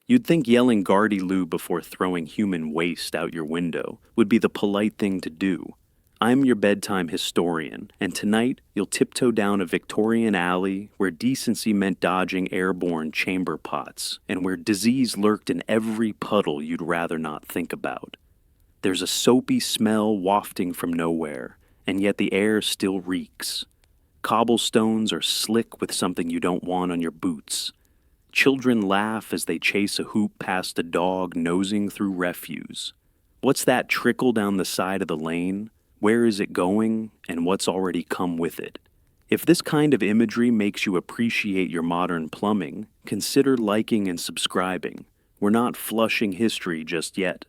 You'd think yelling Gardy Lou before throwing human waste out your window would be the polite thing to do. I'm your bedtime historian, and tonight you'll tiptoe down a Victorian alley where decency meant dodging airborne chamber pots, and where disease lurked in every puddle you'd rather not think about. There's a soapy smell wafting from nowhere, and yet the air still reeks. Cobblestones are slick with something you don't want on your boots. Children laugh as they chase a hoop past a dog nosing through refuse. What's that trickle down the side of the lane? Where is it going, and what's already come with it? If this kind of imagery makes you appreciate your modern plumbing, consider liking and subscribing. We're not flushing history just yet.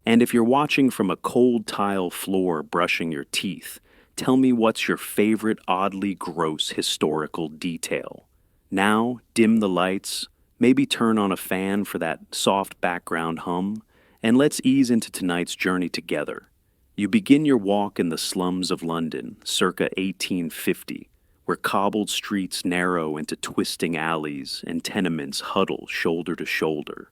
And if you're watching from a cold tile floor brushing your teeth, tell me what's your favorite oddly gross historical detail. Now, dim the lights, maybe turn on a fan for that soft background hum, and let's ease into tonight's journey together. You begin your walk in the slums of London, circa 1850, where cobbled streets narrow into twisting alleys and tenements huddle shoulder to shoulder.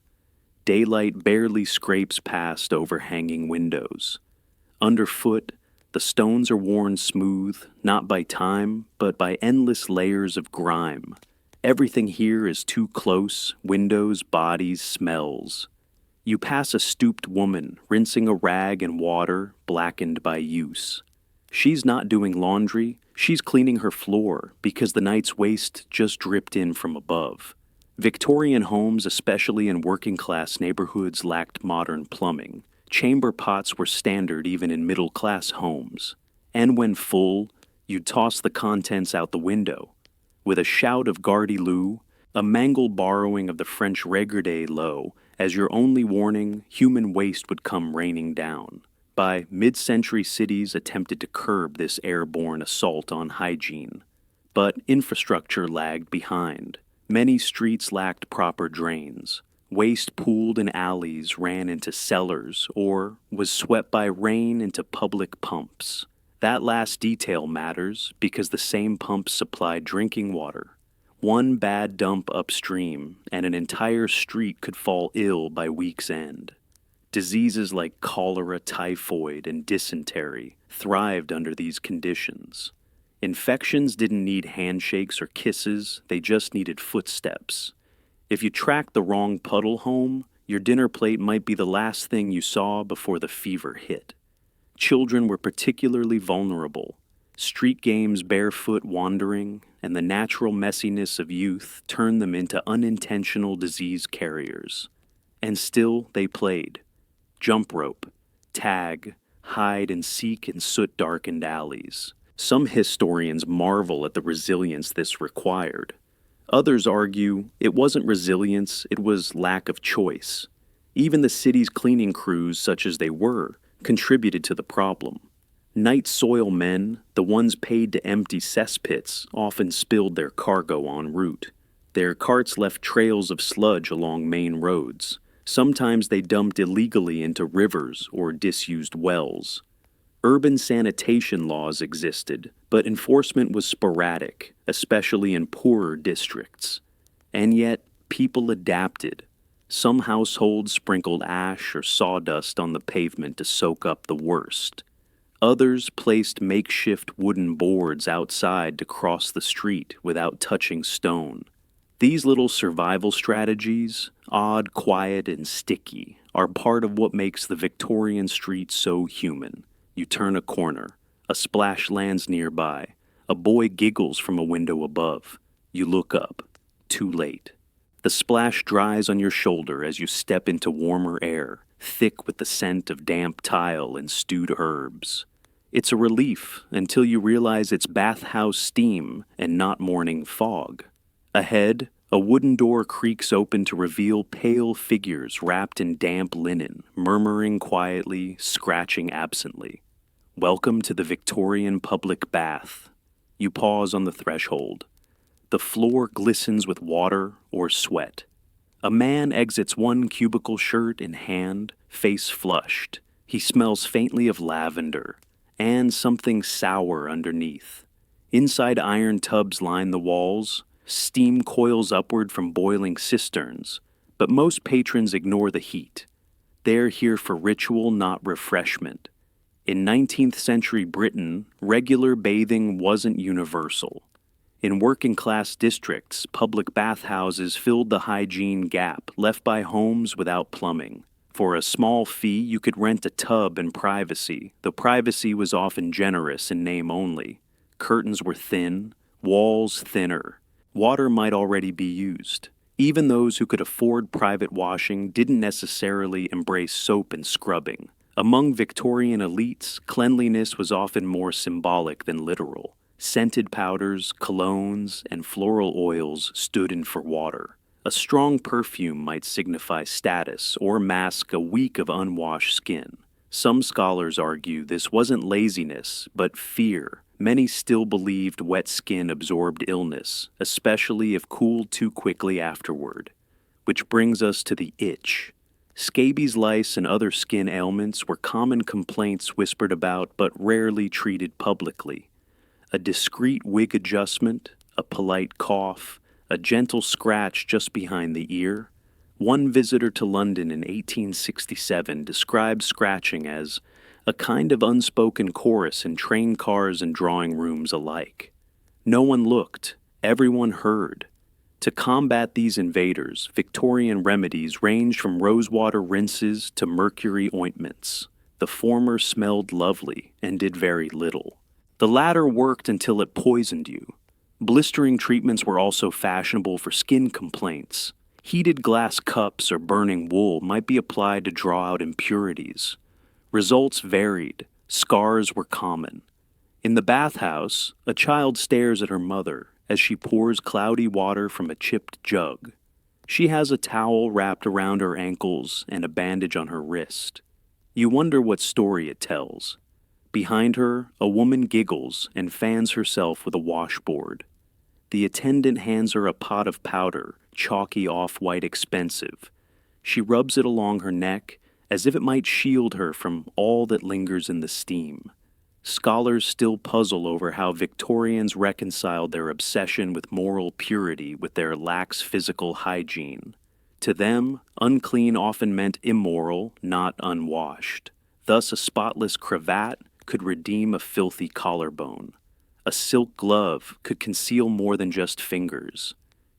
Daylight barely scrapes past overhanging windows. Underfoot, the stones are worn smooth, not by time, but by endless layers of grime. Everything here is too close: windows, bodies, smells. You pass a stooped woman rinsing a rag in water blackened by use. She's not doing laundry, she's cleaning her floor because the night's waste just dripped in from above. Victorian homes, especially in working-class neighborhoods, lacked modern plumbing. Chamber pots were standard even in middle-class homes. And when full, you'd toss the contents out the window. With a shout of Gardy Lou, a mangled borrowing of the French regardez l'eau, as your only warning, human waste would come raining down. By mid-century cities attempted to curb this airborne assault on hygiene. But infrastructure lagged behind. Many streets lacked proper drains. Waste pooled in alleys ran into cellars or was swept by rain into public pumps. That last detail matters because the same pumps supplied drinking water. One bad dump upstream, and an entire street could fall ill by week's end. Diseases like cholera, typhoid, and dysentery thrived under these conditions. Infections didn't need handshakes or kisses, they just needed footsteps. If you tracked the wrong puddle home, your dinner plate might be the last thing you saw before the fever hit. Children were particularly vulnerable. Street games, barefoot wandering, and the natural messiness of youth turned them into unintentional disease carriers. And still they played. Jump rope, tag, hide and seek in soot-darkened alleys. Some historians marvel at the resilience this required. Others argue it wasn't resilience, it was lack of choice. Even the city's cleaning crews, such as they were, contributed to the problem. Night soil men, the ones paid to empty cesspits, often spilled their cargo en route. Their carts left trails of sludge along main roads. Sometimes they dumped illegally into rivers or disused wells. Urban sanitation laws existed, but enforcement was sporadic, especially in poorer districts. And yet, people adapted. Some households sprinkled ash or sawdust on the pavement to soak up the worst. Others placed makeshift wooden boards outside to cross the street without touching stone. These little survival strategies, odd, quiet, and sticky, are part of what makes the Victorian street so human. You turn a corner, a splash lands nearby, a boy giggles from a window above. You look up. Too late. The splash dries on your shoulder as you step into warmer air, thick with the scent of damp tile and stewed herbs. It's a relief until you realize it's bathhouse steam and not morning fog. Ahead, a wooden door creaks open to reveal pale figures wrapped in damp linen, murmuring quietly, scratching absently. Welcome to the Victorian public bath. You pause on the threshold. The floor glistens with water or sweat. A man exits one cubicle shirt in hand, face flushed. He smells faintly of lavender and something sour underneath. Inside iron tubs line the walls. Steam coils upward from boiling cisterns, But most patrons ignore the heat. They're here for ritual, not refreshment. In 19th century Britain, regular bathing wasn't universal. In working-class districts, public bathhouses filled the hygiene gap left by homes without plumbing. For a small fee, you could rent a tub in privacy, though privacy was often generous in name only. Curtains were thin, walls thinner. Water might already be used. Even those who could afford private washing didn't necessarily embrace soap and scrubbing. Among Victorian elites, cleanliness was often more symbolic than literal. Scented powders, colognes, and floral oils stood in for water. A strong perfume might signify status or mask a week of unwashed skin. Some scholars argue this wasn't laziness, but fear. Many still believed wet skin absorbed illness, especially if cooled too quickly afterward. Which brings us to the itch. Scabies, lice, and other skin ailments were common complaints whispered about but rarely treated publicly. A discreet wig adjustment, a polite cough, a gentle scratch just behind the ear. One visitor to London in 1867 described scratching as a kind of unspoken chorus in train cars and drawing rooms alike. No one looked, everyone heard. To combat these invaders, Victorian remedies ranged from rosewater rinses to mercury ointments. The former smelled lovely and did very little. The latter worked until it poisoned you. Blistering treatments were also fashionable for skin complaints. Heated glass cups or burning wool might be applied to draw out impurities. Results varied. Scars were common. In the bathhouse, a child stares at her mother as she pours cloudy water from a chipped jug. She has a towel wrapped around her ankles and a bandage on her wrist. You wonder what story it tells. Behind her, a woman giggles and fans herself with a washboard. The attendant hands her a pot of powder, chalky off-white expensive. She rubs it along her neck as if it might shield her from all that lingers in the steam. Scholars still puzzle over how Victorians reconciled their obsession with moral purity with their lax physical hygiene. To them, unclean often meant immoral, not unwashed. Thus, a spotless cravat could redeem a filthy collarbone. A silk glove could conceal more than just fingers.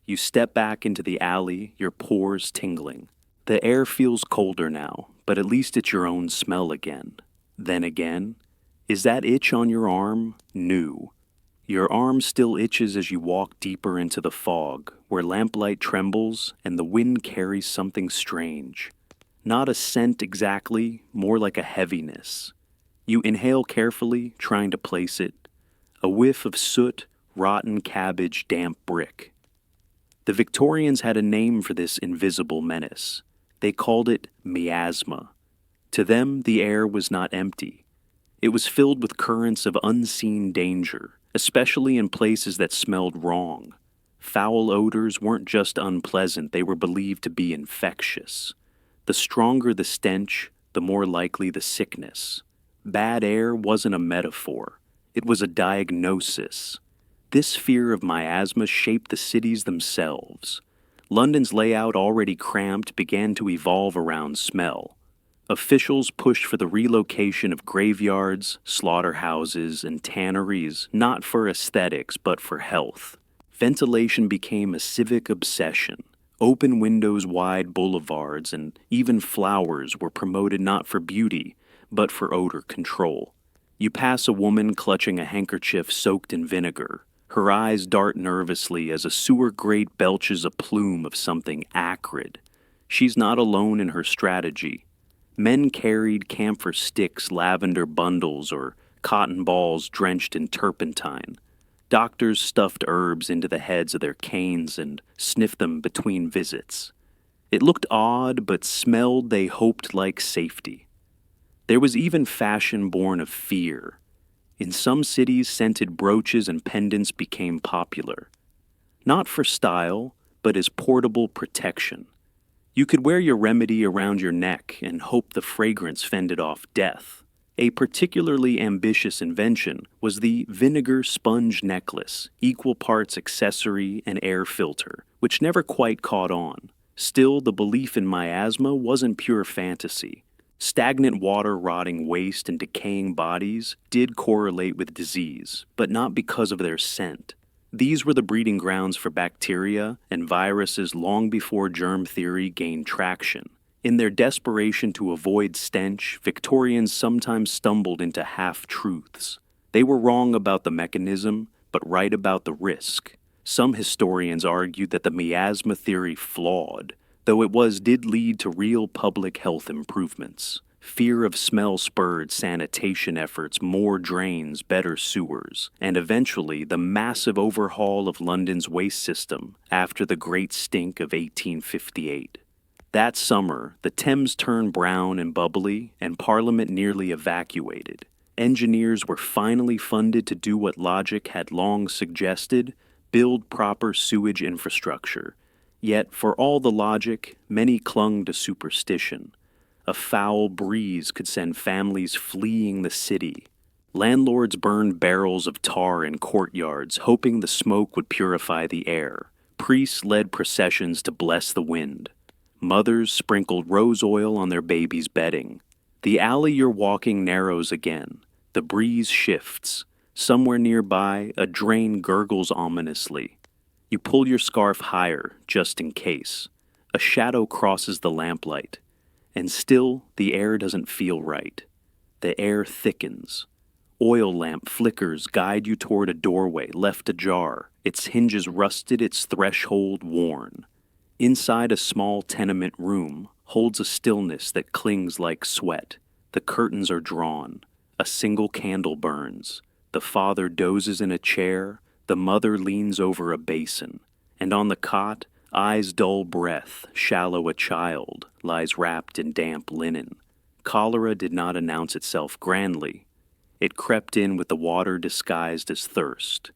You step back into the alley, your pores tingling. The air feels colder now, but at least it's your own smell again. Then again, is that itch on your arm new? Your arm still itches as you walk deeper into the fog, where lamplight trembles and the wind carries something strange. Not a scent exactly, more like a heaviness. You inhale carefully, trying to place it. A whiff of soot, rotten cabbage, damp brick. The Victorians had a name for this invisible menace. They called it miasma. To them, the air was not empty. It was filled with currents of unseen danger, especially in places that smelled wrong. Foul odors weren't just unpleasant, they were believed to be infectious. The stronger the stench, the more likely the sickness. Bad air wasn't a metaphor. It was a diagnosis. This fear of miasma shaped the cities themselves. London's layout, already cramped, began to evolve around smell. Officials pushed for the relocation of graveyards, slaughterhouses, and tanneries, not for aesthetics, but for health. Ventilation became a civic obsession. Open windows, wide boulevards, and even flowers were promoted not for beauty, but for odor control. You pass a woman clutching a handkerchief soaked in vinegar. Her eyes dart nervously as a sewer grate belches a plume of something acrid. She's not alone in her strategy. Men carried camphor sticks, lavender bundles, or cotton balls drenched in turpentine. Doctors stuffed herbs into the heads of their canes and sniffed them between visits. It looked odd, but smelled, they hoped, like safety. There was even fashion born of fear. In some cities, scented brooches and pendants became popular. Not for style, but as portable protection. You could wear your remedy around your neck and hope the fragrance fended off death. A particularly ambitious invention was the vinegar sponge necklace, equal parts accessory and air filter, which never quite caught on. Still, the belief in miasma wasn't pure fantasy. Stagnant water, rotting waste, and decaying bodies did correlate with disease, but not because of their scent. These were the breeding grounds for bacteria and viruses long before germ theory gained traction. In their desperation to avoid stench, Victorians sometimes stumbled into half-truths. They were wrong about the mechanism, but right about the risk. Some historians argued that the miasma theory flawed, though did lead to real public health improvements. Fear of smell spurred sanitation efforts, more drains, better sewers, and eventually the massive overhaul of London's waste system after the Great Stink of 1858. That summer, the Thames turned brown and bubbly, and Parliament nearly evacuated. Engineers were finally funded to do what logic had long suggested: build proper sewage infrastructure. Yet, for all the logic, many clung to superstition. A foul breeze could send families fleeing the city. Landlords burned barrels of tar in courtyards, hoping the smoke would purify the air. Priests led processions to bless the wind. Mothers sprinkled rose oil on their babies' bedding. The alley you're walking narrows again. The breeze shifts. Somewhere nearby, a drain gurgles ominously. You pull your scarf higher, just in case. A shadow crosses the lamplight. And still, the air doesn't feel right. The air thickens. Oil lamp flickers guide you toward a doorway left ajar, its hinges rusted, its threshold worn. Inside a small tenement room holds a stillness that clings like sweat. The curtains are drawn. A single candle burns. The father dozes in a chair. The mother leans over a basin. And on the cot, eyes dull breath, shallow a child, lies wrapped in damp linen. Cholera did not announce itself grandly. It crept in with the water disguised as thirst.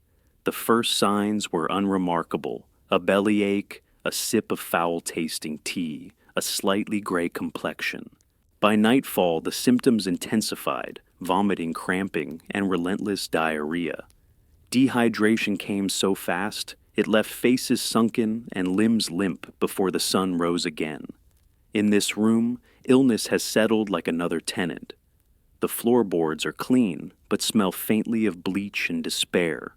The first signs were unremarkable: a bellyache, a sip of foul-tasting tea, a slightly gray complexion. By nightfall, the symptoms intensified: vomiting, cramping, and relentless diarrhea. Dehydration came so fast, it left faces sunken and limbs limp before the sun rose again. In this room, illness has settled like another tenant. The floorboards are clean, but smell faintly of bleach and despair.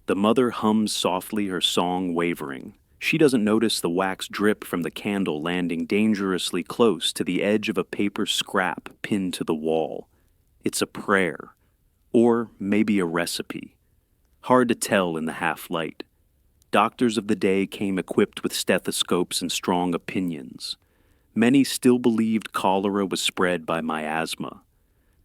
The mother hums softly, her song wavering. She doesn't notice the wax drip from the candle landing dangerously close to the edge of a paper scrap pinned to the wall. It's a prayer, or maybe a recipe. Hard to tell in the half-light. Doctors of the day came equipped with stethoscopes and strong opinions. Many still believed cholera was spread by miasma.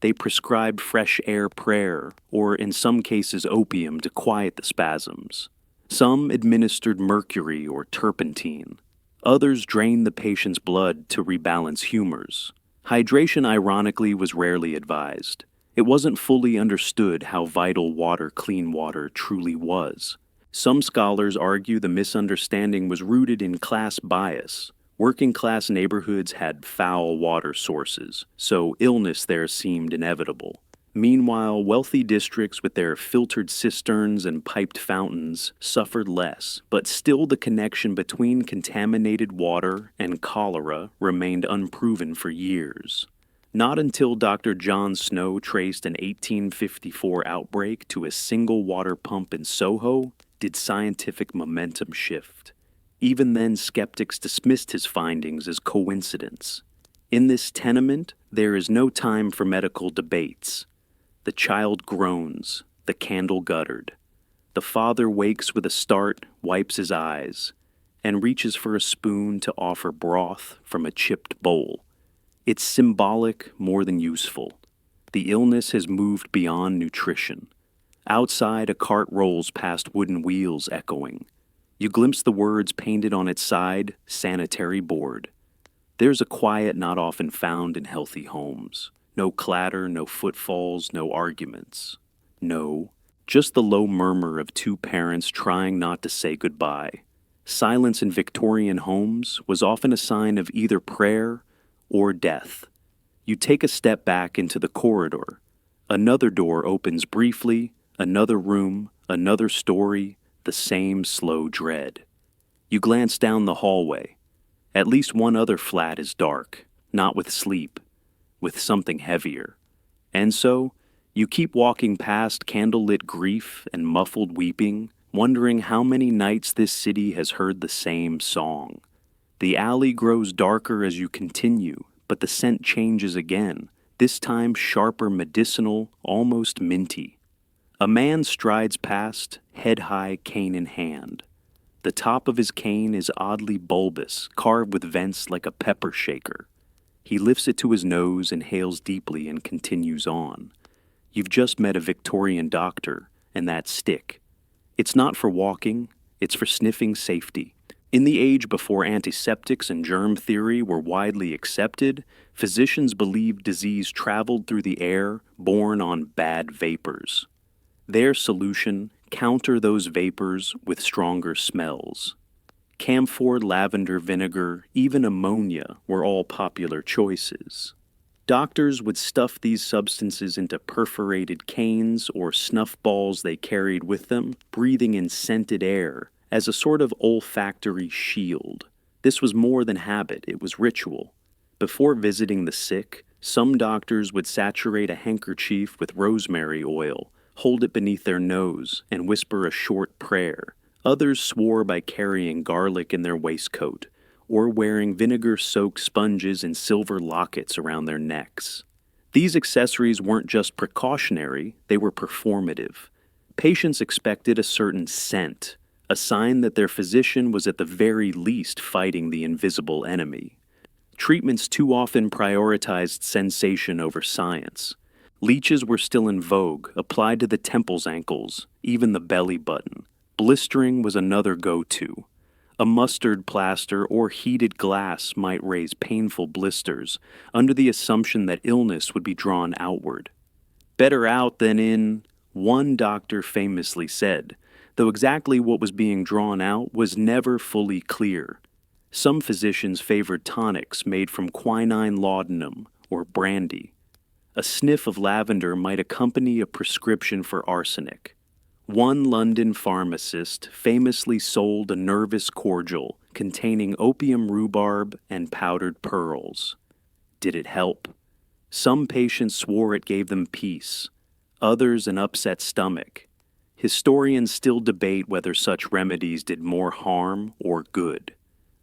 They prescribed fresh air prayer, or in some cases opium to quiet the spasms. Some administered mercury or turpentine. Others drained the patient's blood to rebalance humors. Hydration, ironically, was rarely advised. It wasn't fully understood how vital clean water truly was. Some scholars argue the misunderstanding was rooted in class bias. Working-class neighborhoods had foul water sources, so illness there seemed inevitable. Meanwhile, wealthy districts with their filtered cisterns and piped fountains suffered less, but still the connection between contaminated water and cholera remained unproven for years. Not until Dr. John Snow traced an 1854 outbreak to a single water pump in Soho did scientific momentum shift. Even then, skeptics dismissed his findings as coincidence. In this tenement, there is no time for medical debates. The child groans, the candle guttered. The father wakes with a start, wipes his eyes, and reaches for a spoon to offer broth from a chipped bowl. It's symbolic more than useful. The illness has moved beyond nutrition. Outside, a cart rolls past wooden wheels echoing. You glimpse the words painted on its side, sanitary board. There's a quiet not often found in healthy homes. No clatter, no footfalls, no arguments. No, just the low murmur of two parents trying not to say goodbye. Silence in Victorian homes was often a sign of either prayer or death. You take a step back into the corridor. Another door opens briefly, another room, another story, the same slow dread. You glance down the hallway. At least one other flat is dark, not with sleep, with something heavier. And so, you keep walking past candlelit grief and muffled weeping, wondering how many nights this city has heard the same song. The alley grows darker as you continue, but the scent changes again, this time sharper medicinal, almost minty. A man strides past, head high, cane in hand. The top of his cane is oddly bulbous, carved with vents like a pepper shaker. He lifts it to his nose, inhales deeply, and continues on. You've just met a Victorian doctor, and that stick. It's not for walking, it's for sniffing safety. In the age before antiseptics and germ theory were widely accepted, physicians believed disease traveled through the air, borne on bad vapors. Their solution: counter those vapors with stronger smells. Camphor, lavender vinegar, even ammonia were all popular choices. Doctors would stuff these substances into perforated canes or snuff balls they carried with them, breathing in scented air as a sort of olfactory shield. This was more than habit, it was ritual. Before visiting the sick, some doctors would saturate a handkerchief with rosemary oil, hold it beneath their nose, and whisper a short prayer. Others swore by carrying garlic in their waistcoat, or wearing vinegar-soaked sponges in silver lockets around their necks. These accessories weren't just precautionary, they were performative. Patients expected a certain scent, a sign that their physician was at the very least fighting the invisible enemy. Treatments too often prioritized sensation over science. Leeches were still in vogue, applied to the temples, ankles, even the belly button. Blistering was another go-to. A mustard plaster or heated glass might raise painful blisters, under the assumption that illness would be drawn outward. Better out than in, one doctor famously said, though exactly what was being drawn out was never fully clear. Some physicians favored tonics made from quinine laudanum or brandy. A sniff of lavender might accompany a prescription for arsenic. One London pharmacist famously sold a nervous cordial containing opium rhubarb and powdered pearls. Did it help? Some patients swore it gave them peace, others an upset stomach. Historians still debate whether such remedies did more harm or good.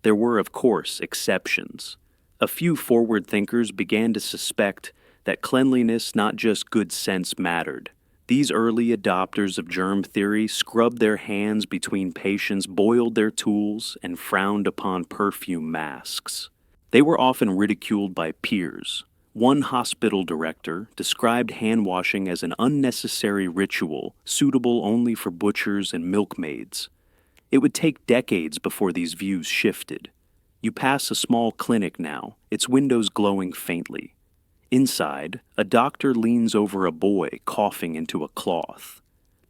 There were, of course, exceptions. A few forward thinkers began to suspect that cleanliness, not just good sense, mattered. These early adopters of germ theory scrubbed their hands between patients, boiled their tools, and frowned upon perfume masks. They were often ridiculed by peers. One hospital director described hand-washing as an unnecessary ritual suitable only for butchers and milkmaids. It would take decades before these views shifted. You pass a small clinic now, its windows glowing faintly. Inside, a doctor leans over a boy coughing into a cloth.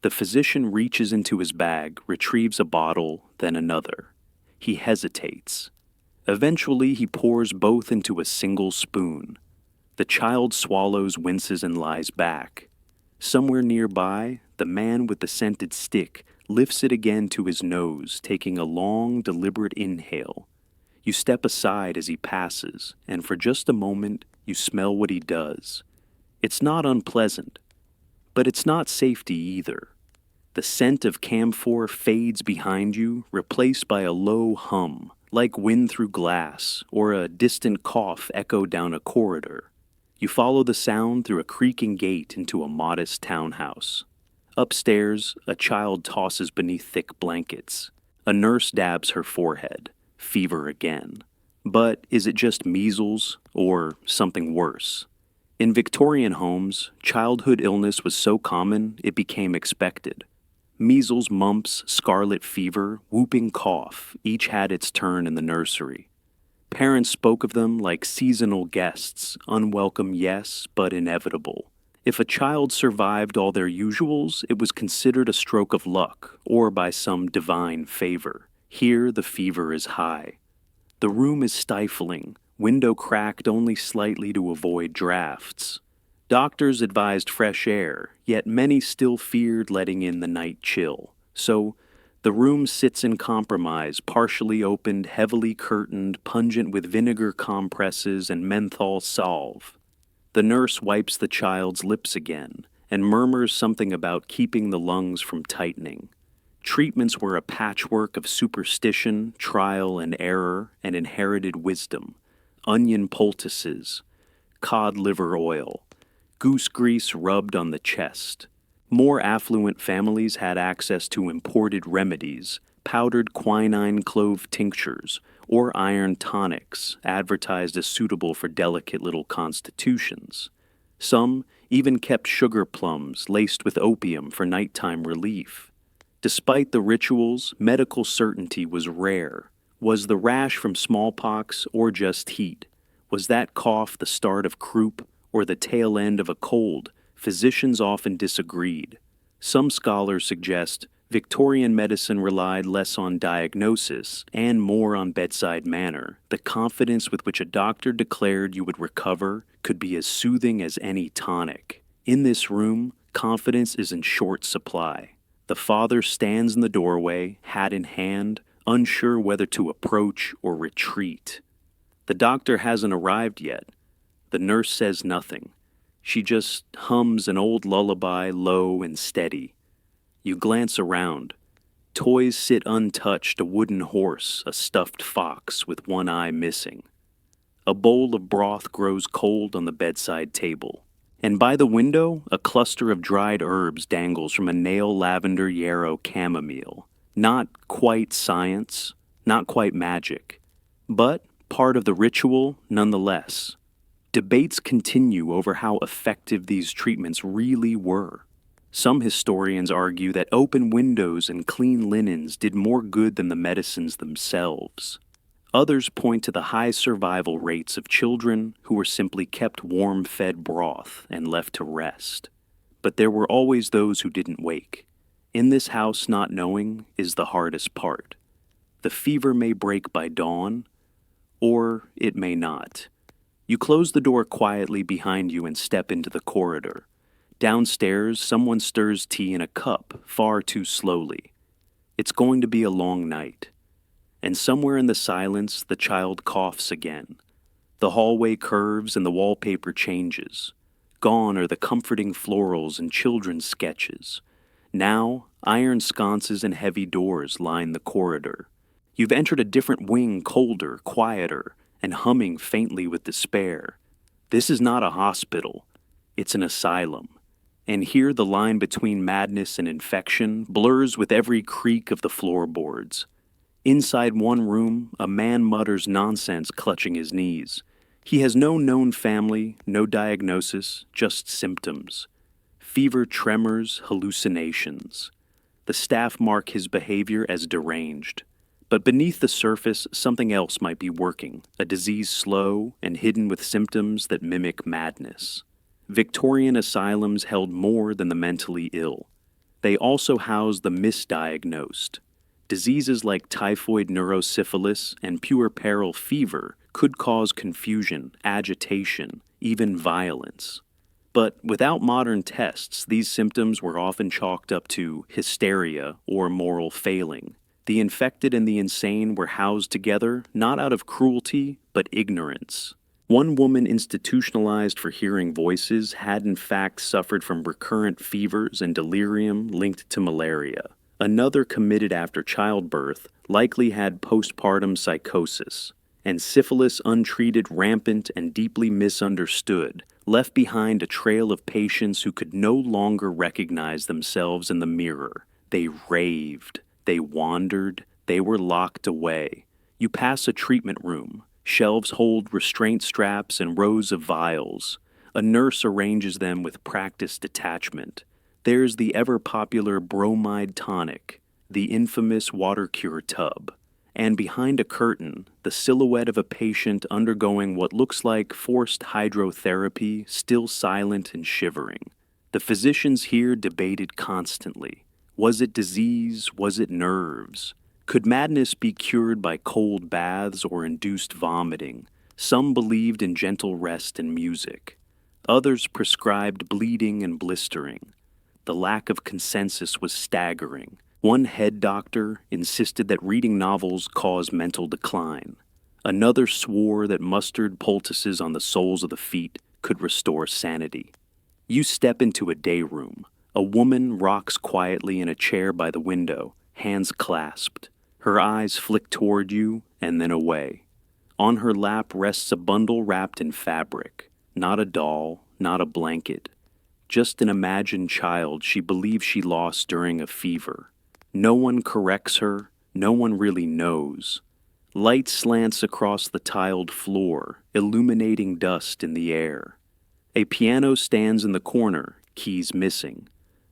The physician reaches into his bag, retrieves a bottle, then another. He hesitates. Eventually, he pours both into a single spoon. The child swallows, winces, and lies back. Somewhere nearby, the man with the scented stick lifts it again to his nose, taking a long, deliberate inhale. You step aside as he passes, and for just a moment, you smell what he does. It's not unpleasant, but it's not safety either. The scent of camphor fades behind you, replaced by a low hum, like wind through glass, or a distant cough echoed down a corridor. You follow the sound through a creaking gate into a modest townhouse. Upstairs, a child tosses beneath thick blankets. A nurse dabs her forehead. Fever again. But is it just measles or something worse? In Victorian homes, childhood illness was so common it became expected. Measles, mumps, scarlet fever, whooping cough each had its turn in the nursery. Parents spoke of them like seasonal guests, unwelcome, yes, but inevitable. If a child survived all their usuals, it was considered a stroke of luck or by some divine favor. Here the fever is high. The room is stifling, window cracked only slightly to avoid drafts. Doctors advised fresh air, yet many still feared letting in the night chill. So The room sits in compromise, partially opened, heavily curtained, pungent with vinegar compresses and menthol salve. The nurse wipes the child's lips again and murmurs something about keeping the lungs from tightening. Treatments were a patchwork of superstition, trial and error, and inherited wisdom. Onion poultices, cod liver oil, goose grease rubbed on the chest. More affluent families had access to imported remedies, powdered quinine clove tinctures, or iron tonics, advertised as suitable for delicate little constitutions. Some even kept sugar plums laced with opium for nighttime relief. Despite the rituals, medical certainty was rare. Was the rash from smallpox or just heat? Was that cough the start of croup or the tail end of a cold? Physicians often disagreed. Some scholars suggest Victorian medicine relied less on diagnosis and more on bedside manner. The confidence with which a doctor declared you would recover could be as soothing as any tonic. In this room, confidence is in short supply. The father stands in the doorway, hat in hand, unsure whether to approach or retreat. The doctor hasn't arrived yet. The nurse says nothing. She just hums an old lullaby, low and steady. You glance around. Toys sit untouched, a wooden horse, a stuffed fox with one eye missing. A bowl of broth grows cold on the bedside table. And by the window, a cluster of dried herbs dangles from a nail lavender yarrow chamomile. Not quite science, not quite magic, but part of the ritual nonetheless. Debates continue over how effective these treatments really were. Some historians argue that open windows and clean linens did more good than the medicines themselves. Others point to the high survival rates of children who were simply kept warm-fed broth and left to rest. But there were always those who didn't wake. In this house, not knowing is the hardest part. The fever may break by dawn, or it may not. You close the door quietly behind you and step into the corridor. Downstairs, someone stirs tea in a cup, far too slowly. It's going to be a long night. And somewhere in the silence, the child coughs again. The hallway curves and the wallpaper changes. Gone are the comforting florals and children's sketches. Now, iron sconces and heavy doors line the corridor. You've entered a different wing, colder, quieter, and humming faintly with despair. This is not a hospital. It's an asylum. And here the line between madness and infection blurs with every creak of the floorboards. Inside one room, a man mutters nonsense clutching his knees. He has no known family, no diagnosis, just symptoms. Fever, tremors, hallucinations. The staff mark his behavior as deranged. But beneath the surface, something else might be working, a disease slow and hidden with symptoms that mimic madness. Victorian asylums held more than the mentally ill. They also housed the misdiagnosed. Diseases like typhoid neurosyphilis and puerperal fever could cause confusion, agitation, even violence. But without modern tests, these symptoms were often chalked up to hysteria or moral failing. The infected and the insane were housed together not out of cruelty, but ignorance. One woman institutionalized for hearing voices had in fact suffered from recurrent fevers and delirium linked to malaria. Another, committed after childbirth, likely had postpartum psychosis. And syphilis, untreated, rampant, and deeply misunderstood, left behind a trail of patients who could no longer recognize themselves in the mirror. They raved. They wandered. They were locked away. You pass a treatment room. Shelves hold restraint straps and rows of vials. A nurse arranges them with practiced detachment. There's the ever-popular bromide tonic, the infamous water cure tub. And behind a curtain, the silhouette of a patient undergoing what looks like forced hydrotherapy, still silent and shivering. The physicians here debated constantly. Was it disease? Was it nerves? Could madness be cured by cold baths or induced vomiting? Some believed in gentle rest and music. Others prescribed bleeding and blistering. The lack of consensus was staggering. One head doctor insisted that reading novels caused mental decline. Another swore that mustard poultices on the soles of the feet could restore sanity. You step into a day room. A woman rocks quietly in a chair by the window, hands clasped. Her eyes flick toward you and then away. On her lap rests a bundle wrapped in fabric, not a doll, not a blanket, just an imagined child she believes she lost during a fever. No one corrects her, no one really knows. Light slants across the tiled floor, illuminating dust in the air. A piano stands in the corner, keys missing.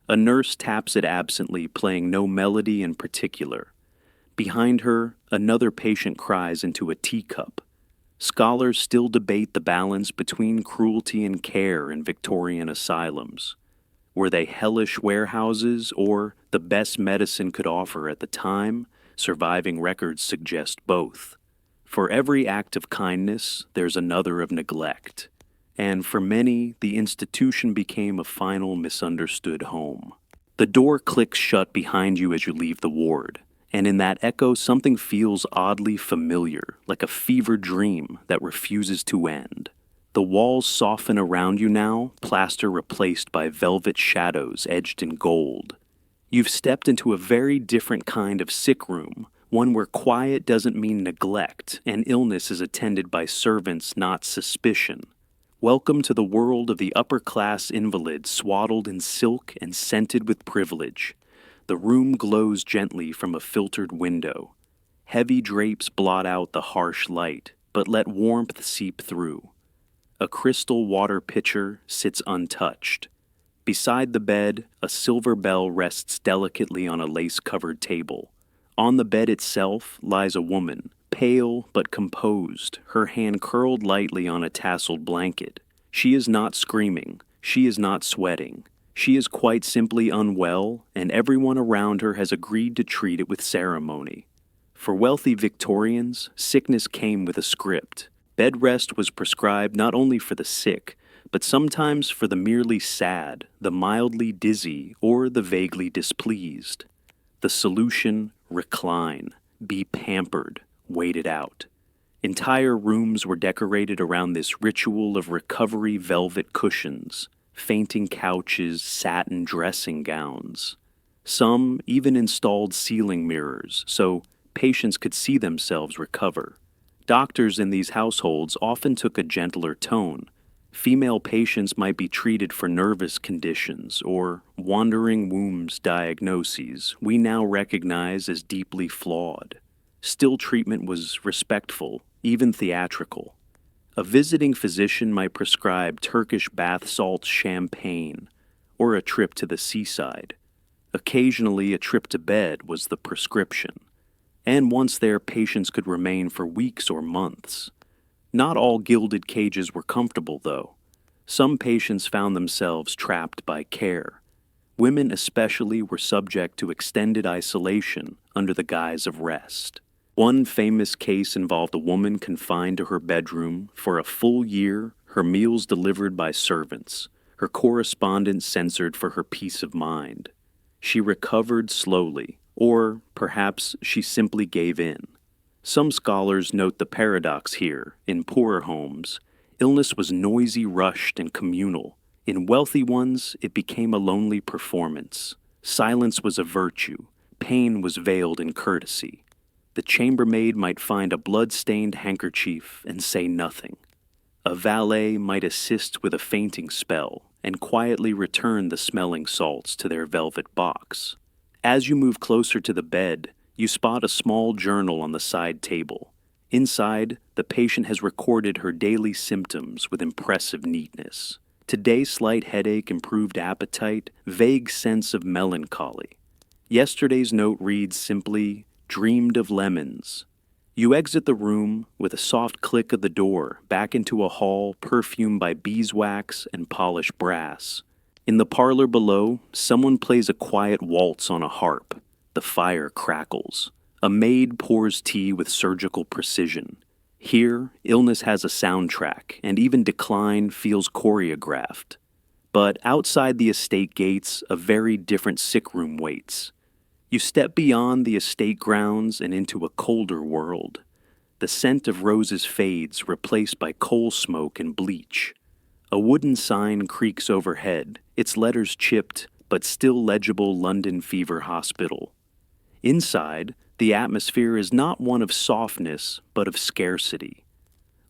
A nurse taps it absently, playing no melody in particular. Behind her, another patient cries into a teacup. Scholars still debate the balance between cruelty and care in Victorian asylums. Were they hellish warehouses or the best medicine could offer at the time? Surviving records suggest both. For every act of kindness, there's another of neglect. And for many, the institution became a final misunderstood home. The door clicks shut behind you as you leave the ward, and in that echo something feels oddly familiar, like a fever dream that refuses to end. The walls soften around you now, plaster replaced by velvet shadows edged in gold. You've stepped into a very different kind of sick room, one where quiet doesn't mean neglect, and illness is attended by servants, not suspicion. Welcome to the world of the upper-class invalid swaddled in silk and scented with privilege. The room glows gently from a filtered window. Heavy drapes blot out the harsh light, but let warmth seep through. A crystal water pitcher sits untouched. Beside the bed, a silver bell rests delicately on a lace-covered table. On the bed itself lies a woman, pale but composed, her hand curled lightly on a tasseled blanket. She is not screaming. She is not sweating. She is quite simply unwell, and everyone around her has agreed to treat it with ceremony. For wealthy Victorians, sickness came with a script. Bed rest was prescribed not only for the sick, but sometimes for the merely sad, the mildly dizzy, or the vaguely displeased. The solution: recline, be pampered, wait it out. Entire rooms were decorated around this ritual of recovery: velvet cushions, fainting couches, satin dressing gowns. Some even installed ceiling mirrors so patients could see themselves recover. Doctors in these households often took a gentler tone. Female patients might be treated for nervous conditions or wandering wombs diagnoses we now recognize as deeply flawed. Still, treatment was respectful, even theatrical. A visiting physician might prescribe Turkish bath salts, champagne, or a trip to the seaside. Occasionally, a trip to bed was the prescription. And once there, patients could remain for weeks or months. Not all gilded cages were comfortable, though. Some patients found themselves trapped by care. Women especially were subject to extended isolation under the guise of rest. One famous case involved a woman confined to her bedroom for a full year, her meals delivered by servants, her correspondence censored for her peace of mind. She recovered slowly, or perhaps she simply gave in. Some scholars note the paradox here. In poorer homes, illness was noisy, rushed, and communal. In wealthy ones, it became a lonely performance. Silence was a virtue. Pain was veiled in courtesy. The chambermaid might find a blood-stained handkerchief and say nothing. A valet might assist with a fainting spell and quietly return the smelling salts to their velvet box. As you move closer to the bed, you spot a small journal on the side table. Inside, the patient has recorded her daily symptoms with impressive neatness. Today, slight headache, improved appetite, vague sense of melancholy. Yesterday's note reads simply, dreamed of lemons. You exit the room with a soft click of the door back into a hall perfumed by beeswax and polished brass. In the parlor below, someone plays a quiet waltz on a harp. The fire crackles. A maid pours tea with surgical precision. Here, illness has a soundtrack, and even decline feels choreographed. But outside the estate gates, a very different sick room waits. You step beyond the estate grounds and into a colder world. The scent of roses fades, replaced by coal smoke and bleach. A wooden sign creaks overhead, its letters chipped, but still legible: London Fever Hospital. Inside, the atmosphere is not one of softness, but of scarcity.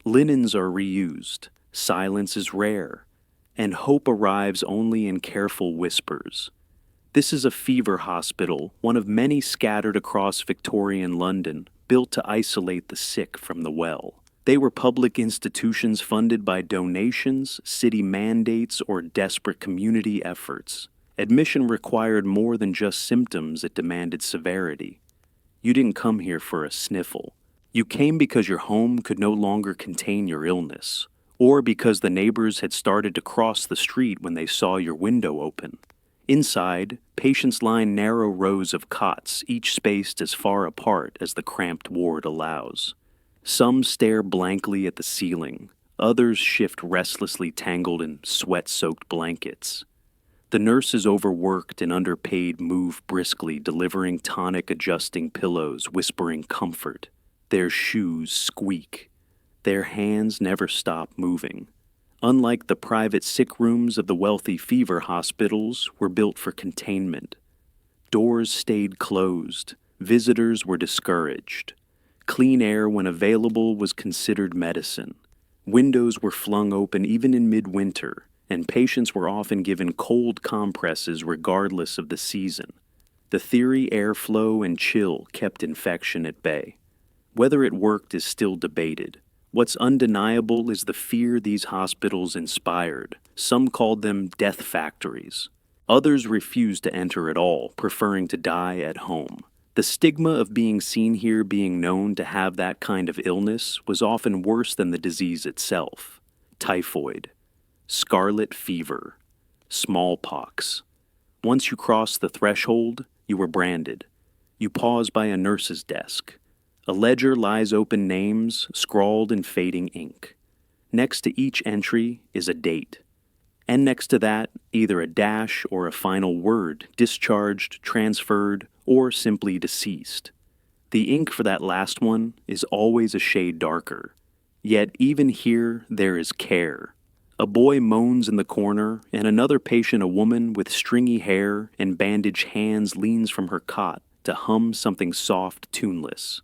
Linens are reused, silence is rare, and hope arrives only in careful whispers. This is a fever hospital, one of many scattered across Victorian London, built to isolate the sick from the well. They were public institutions funded by donations, city mandates, or desperate community efforts. Admission required more than just symptoms, it demanded severity. You didn't come here for a sniffle. You came because your home could no longer contain your illness, or because the neighbors had started to cross the street when they saw your window open. Inside, patients line narrow rows of cots, each spaced as far apart as the cramped ward allows. Some stare blankly at the ceiling, others shift restlessly tangled in sweat-soaked blankets. The nurses, overworked and underpaid, move briskly, delivering tonic-adjusting pillows, whispering comfort. Their shoes squeak. Their hands never stop moving. Unlike the private sick rooms of the wealthy fever hospitals, were built for containment. Doors stayed closed. Visitors were discouraged. Clean air, when available, was considered medicine. Windows were flung open even in midwinter, and patients were often given cold compresses regardless of the season. The theory airflow and chill kept infection at bay. Whether it worked is still debated. What's undeniable is the fear these hospitals inspired. Some called them death factories. Others refused to enter at all, preferring to die at home. The stigma of being seen here, being known to have that kind of illness, was often worse than the disease itself. Typhoid, scarlet fever, smallpox. Once you crossed the threshold, you were branded. You pause by a nurse's desk. A ledger lies open, names scrawled in fading ink. Next to each entry is a date. And next to that, either a dash or a final word: discharged, transferred, or simply deceased. The ink for that last one is always a shade darker. Yet even here there is care. A boy moans in the corner, and another patient, a woman with stringy hair and bandaged hands, leans from her cot to hum something soft, tuneless.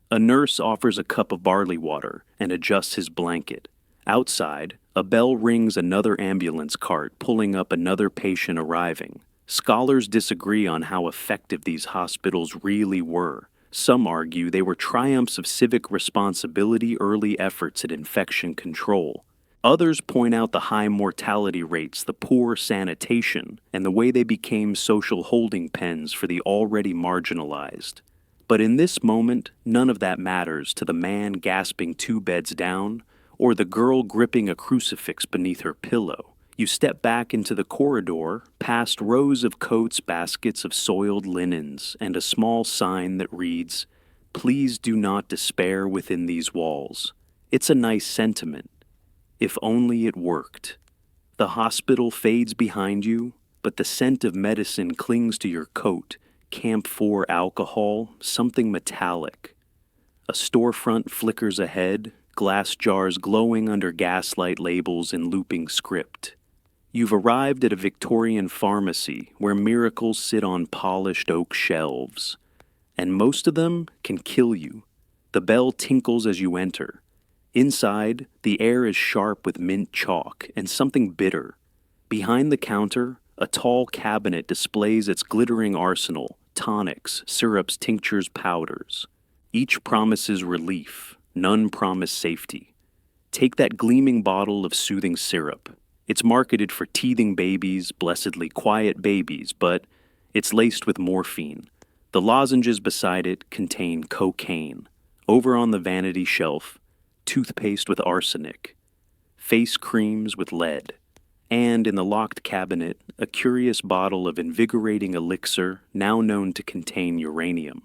A nurse offers a cup of barley water and adjusts his blanket. Outside, a bell rings, another ambulance cart pulling up another patient arriving. Scholars disagree on how effective these hospitals really were. Some argue they were triumphs of civic responsibility, early efforts at infection control. Others point out the high mortality rates, the poor sanitation, and the way they became social holding pens for the already marginalized. But in this moment, none of that matters to the man gasping 2 beds down, or the girl gripping a crucifix beneath her pillow. You step back into the corridor, past rows of coats, baskets of soiled linens, and a small sign that reads, "Please do not despair within these walls." It's a nice sentiment. If only it worked. The hospital fades behind you, but the scent of medicine clings to your coat. Camphor alcohol, something metallic. A storefront flickers ahead, glass jars glowing under gaslight labels in looping script. You've arrived at a Victorian pharmacy where miracles sit on polished oak shelves, and most of them can kill you. The bell tinkles as you enter. Inside, the air is sharp with mint chalk and something bitter. Behind the counter, a tall cabinet displays its glittering arsenal: tonics, syrups, tinctures, powders. Each promises relief, none promise safety. Take that gleaming bottle of soothing syrup. It's marketed for teething babies, blessedly quiet babies, but it's laced with morphine. The lozenges beside it contain cocaine. Over on the vanity shelf, toothpaste with arsenic, face creams with lead. And in the locked cabinet, a curious bottle of invigorating elixir now known to contain uranium.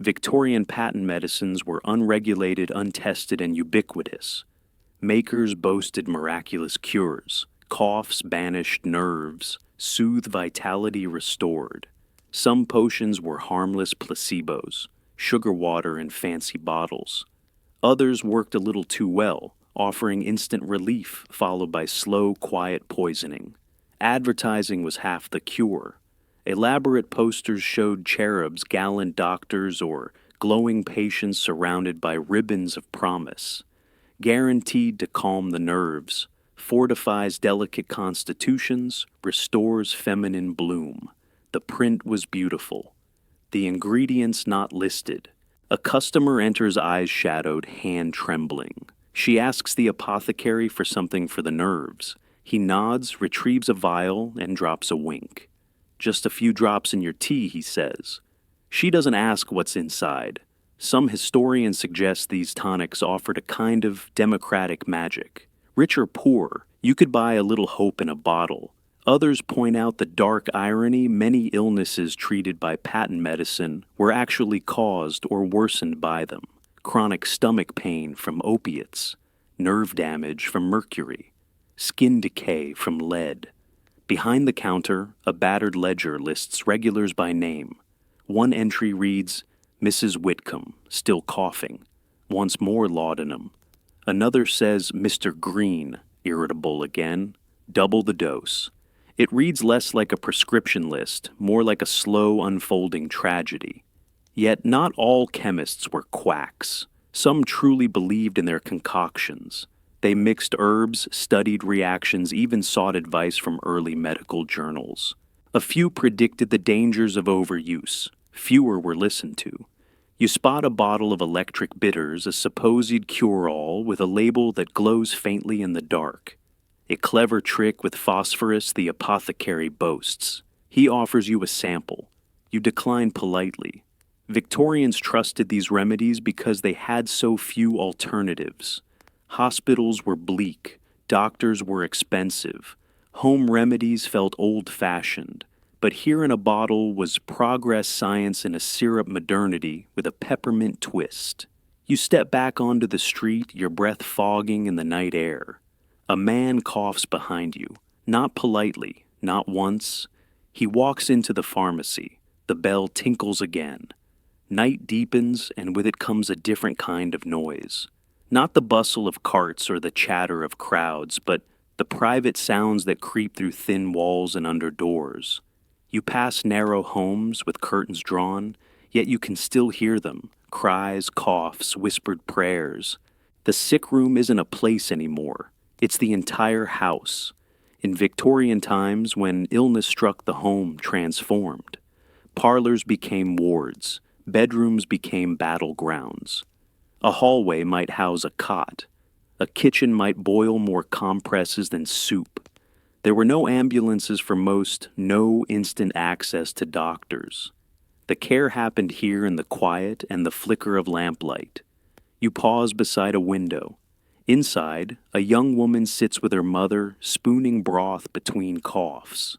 Victorian patent medicines were unregulated, untested, and ubiquitous. Makers boasted miraculous cures: coughs banished, nerves soothed, vitality restored. Some potions were harmless placebos, sugar water in fancy bottles. Others worked a little too well, offering instant relief followed by slow, quiet poisoning. Advertising was half the cure. Elaborate posters showed cherubs, gallant doctors, or glowing patients surrounded by ribbons of promise. Guaranteed to calm the nerves, fortifies delicate constitutions, restores feminine bloom. The print was beautiful. The ingredients not listed. A customer enters, eyes shadowed, hand trembling. She asks the apothecary for something for the nerves. He nods, retrieves a vial, and drops a wink. "Just a few drops in your tea," he says. She doesn't ask what's inside. Some historians suggest these tonics offered a kind of democratic magic. Rich or poor, you could buy a little hope in a bottle. Others point out the dark irony: many illnesses treated by patent medicine were actually caused or worsened by them. Chronic stomach pain from opiates, nerve damage from mercury, skin decay from lead. Behind the counter, a battered ledger lists regulars by name. One entry reads, "Mrs. Whitcomb, still coughing. Once more laudanum." Another says, "Mr. Green, irritable again. Double the dose." It reads less like a prescription list, more like a slow unfolding tragedy. Yet not all chemists were quacks. Some truly believed in their concoctions. They mixed herbs, studied reactions, even sought advice from early medical journals. A few predicted the dangers of overuse. Fewer were listened to. You spot a bottle of electric bitters, a supposed cure-all with a label that glows faintly in the dark. A clever trick with phosphorus, the apothecary boasts. He offers you a sample. You decline politely. Victorians trusted these remedies because they had so few alternatives. Hospitals were bleak, doctors were expensive, home remedies felt old-fashioned, but here in a bottle was progress science in a syrup modernity with a peppermint twist. You step back onto the street, your breath fogging in the night air. A man coughs behind you, not politely, not once. He walks into the pharmacy. The bell tinkles again. Night deepens, and with it comes a different kind of noise. Not the bustle of carts or the chatter of crowds, but the private sounds that creep through thin walls and under doors. You pass narrow homes with curtains drawn, yet you can still hear them: cries, coughs, whispered prayers. The sick room isn't a place anymore. It's the entire house. In Victorian times, when illness struck, the home transformed. Parlors became wards. Bedrooms became battlegrounds. A hallway might house a cot. A kitchen might boil more compresses than soup. There were no ambulances for most, no instant access to doctors. The care happened here in the quiet and the flicker of lamplight. You pause beside a window. Inside, a young woman sits with her mother, spooning broth between coughs.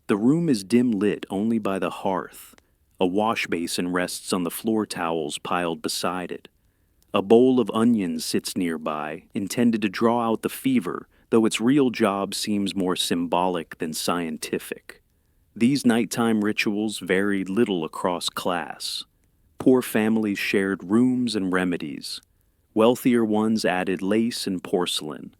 The room is dim lit only by the hearth. A wash basin rests on the floor towels piled beside it. A bowl of onions sits nearby, intended to draw out the fever, though its real job seems more symbolic than scientific. These nighttime rituals varied little across class. Poor families shared rooms and remedies. Wealthier ones added lace and porcelain.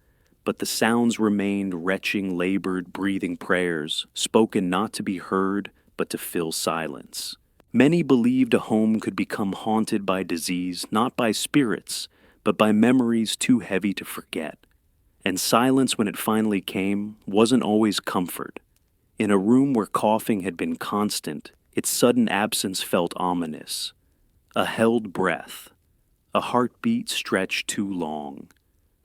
But the sounds remained retching, labored, breathing prayers, spoken not to be heard, but to fill silence. Many believed a home could become haunted by disease, not by spirits, but by memories too heavy to forget. And silence, when it finally came, wasn't always comfort. In a room where coughing had been constant, its sudden absence felt ominous. A held breath. A heartbeat stretched too long.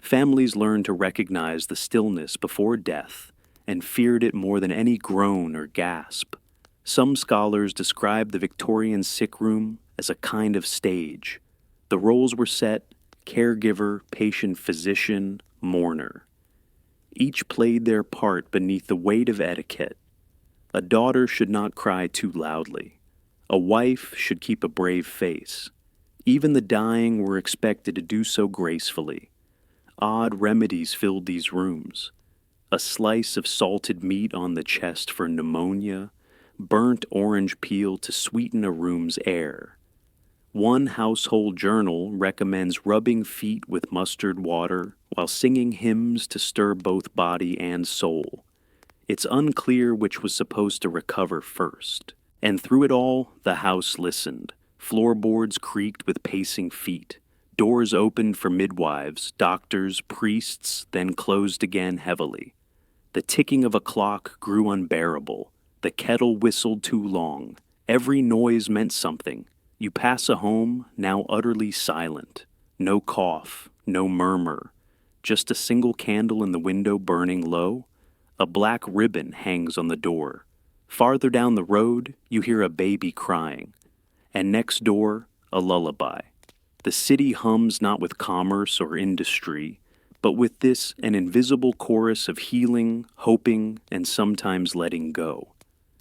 Families learned to recognize the stillness before death and feared it more than any groan or gasp. Some scholars describe the Victorian sick room as a kind of stage. The roles were set: caregiver, patient, physician, mourner. Each played their part beneath the weight of etiquette. A daughter should not cry too loudly. A wife should keep a brave face. Even the dying were expected to do so gracefully. Odd remedies filled these rooms. A slice of salted meat on the chest for pneumonia, burnt orange peel to sweeten a room's air. One household journal recommends rubbing feet with mustard water while singing hymns to stir both body and soul. It's unclear which was supposed to recover first. And through it all, the house listened. Floorboards creaked with pacing feet. Doors opened for midwives, doctors, priests, then closed again heavily. The ticking of a clock grew unbearable. The kettle whistled too long. Every noise meant something. You pass a home now utterly silent. No cough, no murmur. Just a single candle in the window burning low. A black ribbon hangs on the door. Farther down the road, you hear a baby crying. And next door, a lullaby. The city hums not with commerce or industry, but with this an invisible chorus of healing, hoping, and sometimes letting go.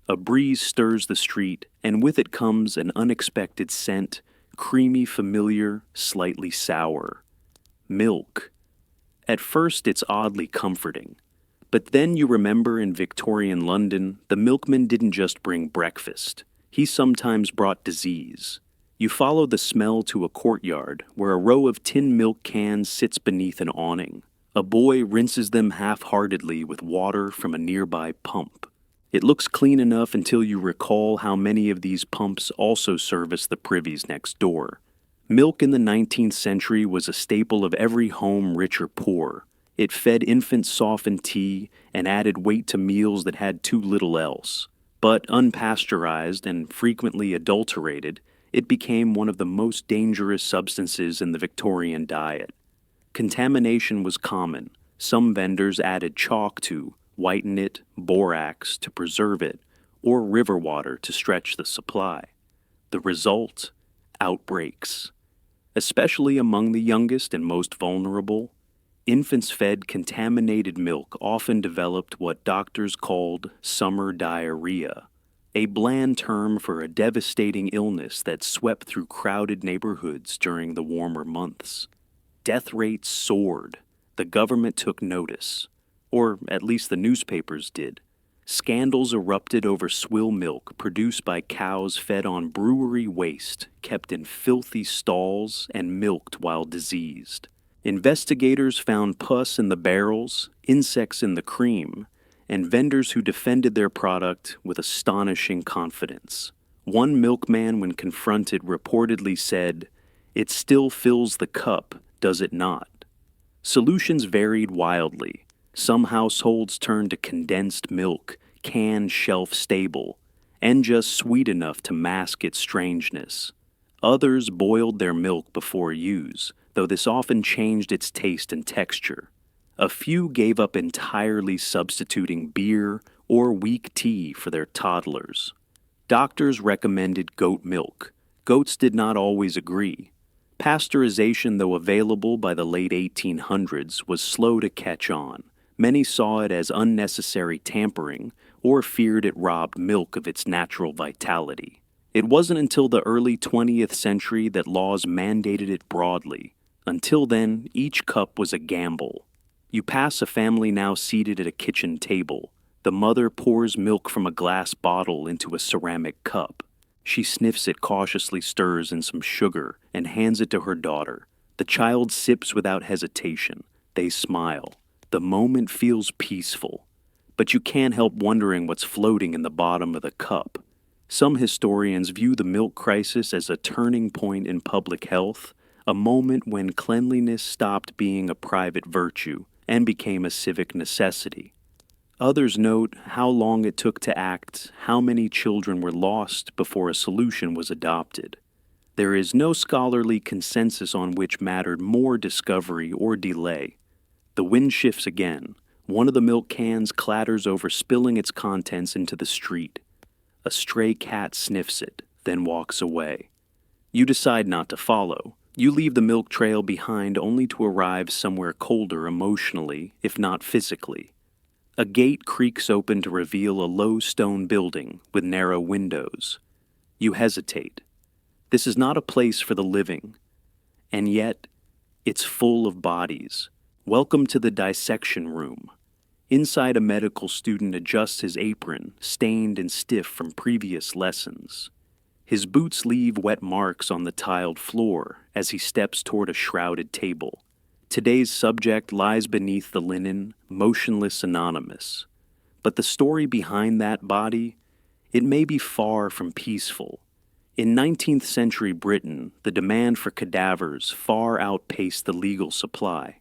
A breeze stirs the street, and with it comes an unexpected scent, creamy, familiar, slightly sour. Milk. At first it's oddly comforting. But then you remember in Victorian London, the milkman didn't just bring breakfast. He sometimes brought disease. You follow the smell to a courtyard where a row of tin milk cans sits beneath an awning. A boy rinses them half-heartedly with water from a nearby pump. It looks clean enough until you recall how many of these pumps also service the privies next door. Milk in the 19th century was a staple of every home, rich or poor. It fed infants softened tea and added weight to meals that had too little else. But unpasteurized and frequently adulterated, it became one of the most dangerous substances in the Victorian diet. Contamination was common. Some vendors added chalk to whiten it, borax to preserve it, or river water to stretch the supply. The result? Outbreaks. Especially among the youngest and most vulnerable, infants fed contaminated milk often developed what doctors called summer diarrhea, a bland term for a devastating illness that swept through crowded neighborhoods during the warmer months. Death rates soared. The government took notice, or at least the newspapers did. Scandals erupted over swill milk produced by cows fed on brewery waste, kept in filthy stalls and milked while diseased. Investigators found pus in the barrels, insects in the cream, and vendors who defended their product with astonishing confidence. One milkman, when confronted, reportedly said, "It still fills the cup, does it not?" Solutions varied wildly. Some households turned to condensed milk, canned shelf-stable, and just sweet enough to mask its strangeness. Others boiled their milk before use, though this often changed its taste and texture. A few gave up entirely substituting beer or weak tea for their toddlers. Doctors recommended goat milk. Goats did not always agree. Pasteurization, though available by the late 1800s, was slow to catch on. Many saw it as unnecessary tampering or feared it robbed milk of its natural vitality. It wasn't until the early 20th century that laws mandated it broadly. Until then, each cup was a gamble. You pass a family now seated at a kitchen table. The mother pours milk from a glass bottle into a ceramic cup. She sniffs it, cautiously stirs in some sugar, and hands it to her daughter. The child sips without hesitation. They smile. The moment feels peaceful. But you can't help wondering what's floating in the bottom of the cup. Some historians view the milk crisis as a turning point in public health, a moment when cleanliness stopped being a private virtue and became a civic necessity. Others note how long it took to act, how many children were lost before a solution was adopted. There is no scholarly consensus on which mattered more, discovery or delay. The wind shifts again. One of the milk cans clatters over, spilling its contents into the street. A stray cat sniffs it, then walks away. You decide not to follow. You leave the milk trail behind only to arrive somewhere colder emotionally, if not physically. A gate creaks open to reveal a low stone building with narrow windows. You hesitate. This is not a place for the living. And yet, it's full of bodies. Welcome to the dissection room. Inside, a medical student adjusts his apron, stained and stiff from previous lessons. His boots leave wet marks on the tiled floor as he steps toward a shrouded table. Today's subject lies beneath the linen, motionless, anonymous. But the story behind that body, it may be far from peaceful. In 19th century Britain, the demand for cadavers far outpaced the legal supply.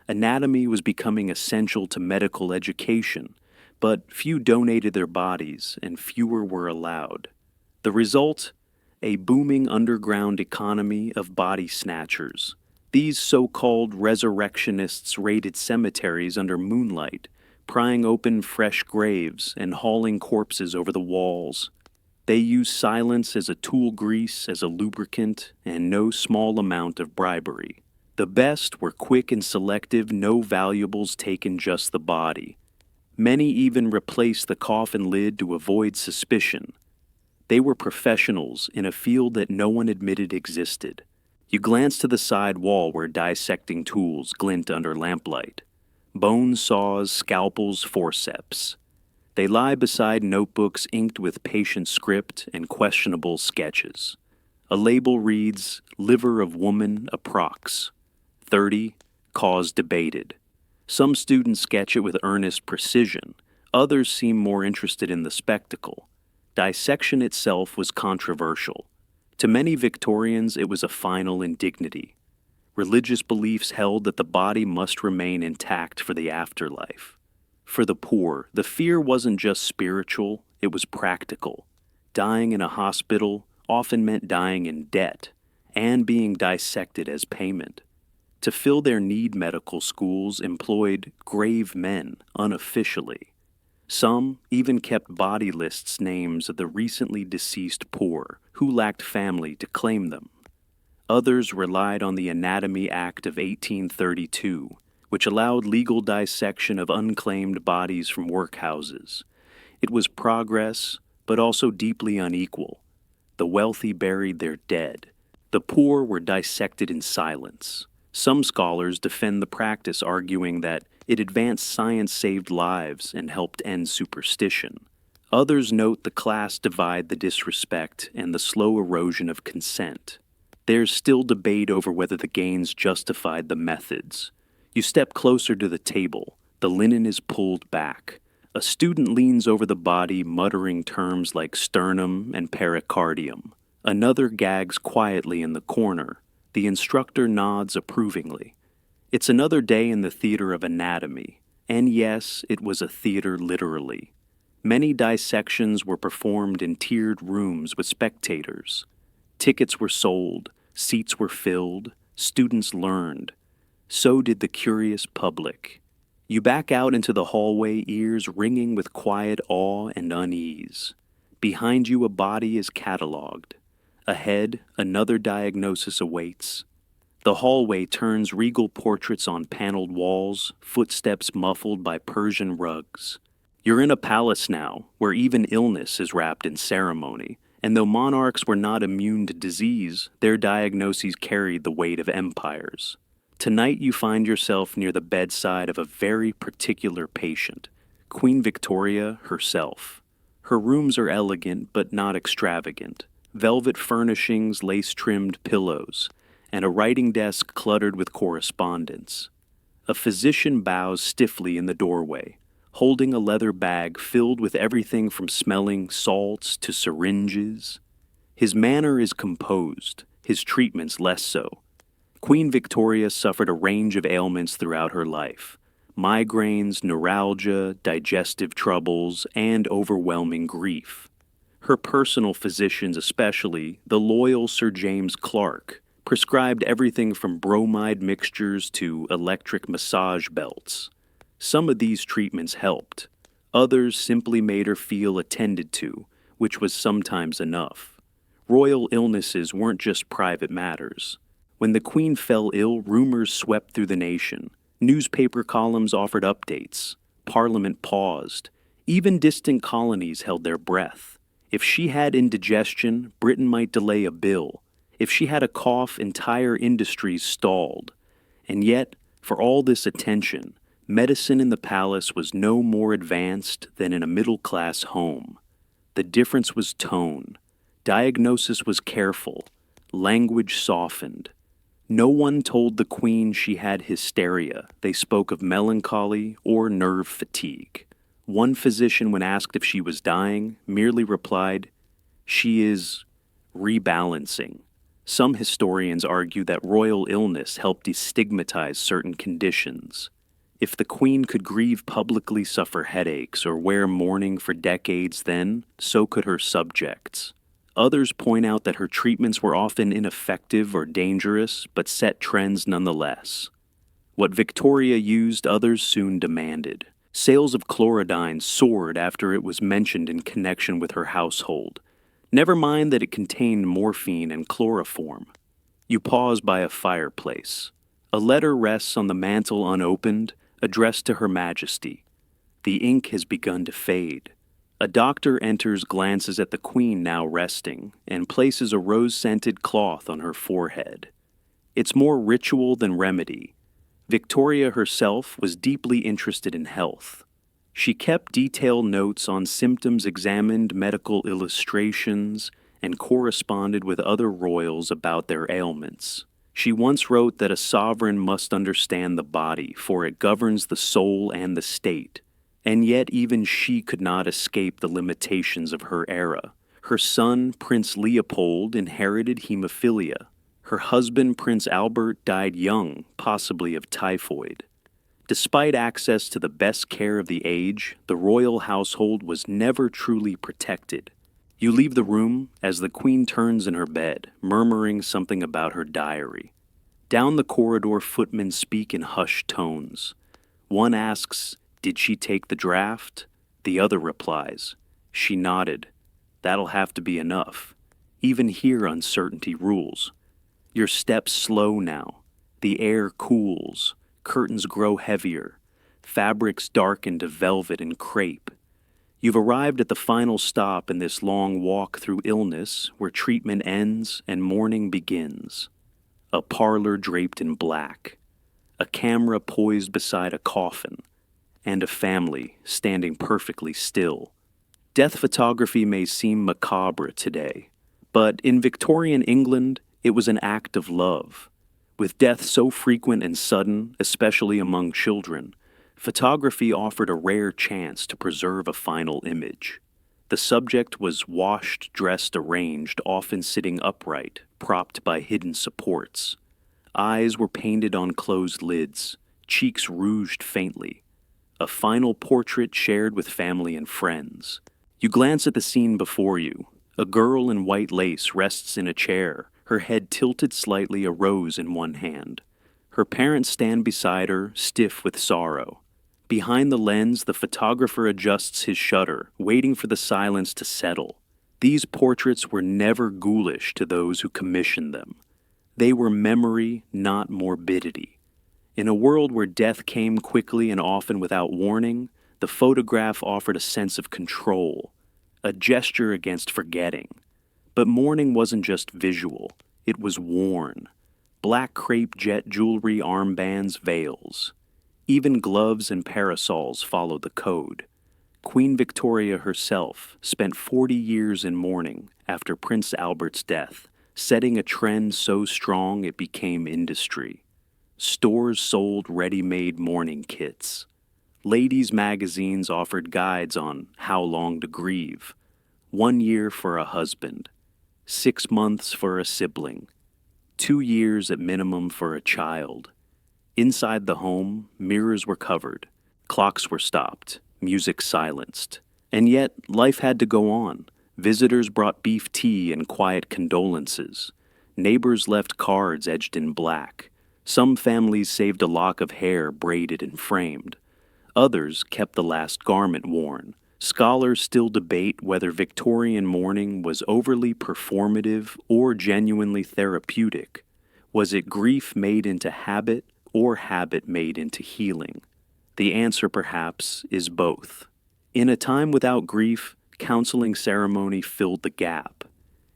Anatomy was becoming essential to medical education, but few donated their bodies and fewer were allowed. The result? A booming underground economy of body snatchers. These so-called resurrectionists raided cemeteries under moonlight, prying open fresh graves and hauling corpses over the walls. They used silence as a tool grease, as a lubricant, and no small amount of bribery. The best were quick and selective, no valuables taken, just the body. Many even replaced the coffin lid to avoid suspicion. They were professionals in a field that no one admitted existed. You glance to the side wall where dissecting tools glint under lamplight. Bone saws, scalpels, forceps. They lie beside notebooks inked with patient script and questionable sketches. A label reads, "Liver of woman, approx. 30, cause debated." Some students sketch it with earnest precision. Others seem more interested in the spectacle. Dissection itself was controversial. To many Victorians, it was a final indignity. Religious beliefs held that the body must remain intact for the afterlife. For the poor, the fear wasn't just spiritual, it was practical. Dying in a hospital often meant dying in debt and being dissected as payment. To fill their need, medical schools employed grave men unofficially. Some even kept body lists names of the recently deceased poor who lacked family to claim them. Others relied on the Anatomy Act of 1832, which allowed legal dissection of unclaimed bodies from workhouses. It was progress, but also deeply unequal. The wealthy buried their dead. The poor were dissected in silence. Some scholars defend the practice, arguing that it advanced science, saved lives, and helped end superstition. Others note the class divide, the disrespect, and the slow erosion of consent. There's still debate over whether the gains justified the methods. You step closer to the table. The linen is pulled back. A student leans over the body, muttering terms like sternum and pericardium. Another gags quietly in the corner. The instructor nods approvingly. It's another day in the theater of anatomy. And yes, it was a theater literally. Many dissections were performed in tiered rooms with spectators. Tickets were sold, seats were filled, students learned. So did the curious public. You back out into the hallway, ears ringing with quiet awe and unease. Behind you, a body is catalogued. Ahead, another diagnosis awaits. The hallway turns, regal portraits on paneled walls, footsteps muffled by Persian rugs. You're in a palace now, where even illness is wrapped in ceremony, and though monarchs were not immune to disease, their diagnoses carried the weight of empires. Tonight you find yourself near the bedside of a very particular patient, Queen Victoria herself. Her rooms are elegant but not extravagant. Velvet furnishings, lace-trimmed pillows, and a writing desk cluttered with correspondence. A physician bows stiffly in the doorway, holding a leather bag filled with everything from smelling salts to syringes. His manner is composed, his treatments less so. Queen Victoria suffered a range of ailments throughout her life: migraines, neuralgia, digestive troubles, and overwhelming grief. Her personal physicians, especially the loyal Sir James Clark, prescribed everything from bromide mixtures to electric massage belts. Some of these treatments helped. Others simply made her feel attended to, which was sometimes enough. Royal illnesses weren't just private matters. When the Queen fell ill, rumors swept through the nation. Newspaper columns offered updates. Parliament paused. Even distant colonies held their breath. If she had indigestion, Britain might delay a bill. If she had a cough, entire industries stalled. And yet, for all this attention, Medicine in the palace was no more advanced than in a middle-class home. The difference was tone. Diagnosis was careful. Language softened. No one told the queen she had hysteria. They spoke of melancholy or nerve fatigue. One physician, when asked if she was dying, merely replied, "She is rebalancing." Some historians argue that royal illness helped destigmatize certain conditions. If the queen could grieve publicly, suffer headaches, or wear mourning for decades, then so could her subjects. Others point out that her treatments were often ineffective or dangerous, but set trends nonetheless. What Victoria used, others soon demanded. Sales of chlorodyne soared after it was mentioned in connection with her household. Never mind that it contained morphine and chloroform. You pause by a fireplace. A letter rests on the mantel unopened, addressed to Her Majesty. The ink has begun to fade. A doctor enters, glances at the queen now resting, and places a rose-scented cloth on her forehead. It's more ritual than remedy. Victoria herself was deeply interested in health. She kept detailed notes on symptoms, examined medical illustrations, and corresponded with other royals about their ailments. She once wrote that a sovereign must understand the body, for it governs the soul and the state. And yet even she could not escape the limitations of her era. Her son, Prince Leopold, inherited hemophilia. Her husband, Prince Albert, died young, possibly of typhoid. Despite access to the best care of the age, the royal household was never truly protected. You leave the room as the queen turns in her bed, murmuring something about her diary. Down the corridor, footmen speak in hushed tones. One asks, "Did she take the draft?" The other replies, "She nodded. That'll have to be enough." Even here uncertainty rules. Your steps slow now. The air cools. Curtains grow heavier. Fabrics darken to velvet and crepe. You've arrived at the final stop in this long walk through illness, where treatment ends and mourning begins. A parlor draped in black. A camera poised beside a coffin. And a family standing perfectly still. Death photography may seem macabre today, but in Victorian England, it was an act of love. With death so frequent and sudden, especially among children, photography offered a rare chance to preserve a final image. The subject was washed, dressed, arranged, often sitting upright, propped by hidden supports. Eyes were painted on closed lids, cheeks rouged faintly. A final portrait shared with family and friends. You glance at the scene before you. A girl in white lace rests in a chair, her head tilted slightly, a rose in one hand. Her parents stand beside her, stiff with sorrow. Behind the lens, the photographer adjusts his shutter, waiting for the silence to settle. These portraits were never ghoulish to those who commissioned them. They were memory, not morbidity. In a world where death came quickly and often without warning, the photograph offered a sense of control, a gesture against forgetting. But mourning wasn't just visual, it was worn. Black crepe jet jewelry, armbands, veils. Even gloves and parasols followed the code. Queen Victoria herself spent 40 years in mourning after Prince Albert's death, setting a trend so strong it became industry. Stores sold ready-made mourning kits. Ladies' magazines offered guides on how long to grieve. 1 year for a husband. 6 months for a sibling. 2 years at minimum for a child. Inside the home, mirrors were covered. Clocks were stopped. Music silenced. And yet, life had to go on. Visitors brought beef tea and quiet condolences. Neighbors left cards edged in black. Some families saved a lock of hair braided and framed. Others kept the last garment worn. Scholars still debate whether Victorian mourning was overly performative or genuinely therapeutic. Was it grief made into habit or habit made into healing? The answer, perhaps, is both. In a time without grief, counseling ceremony filled the gap.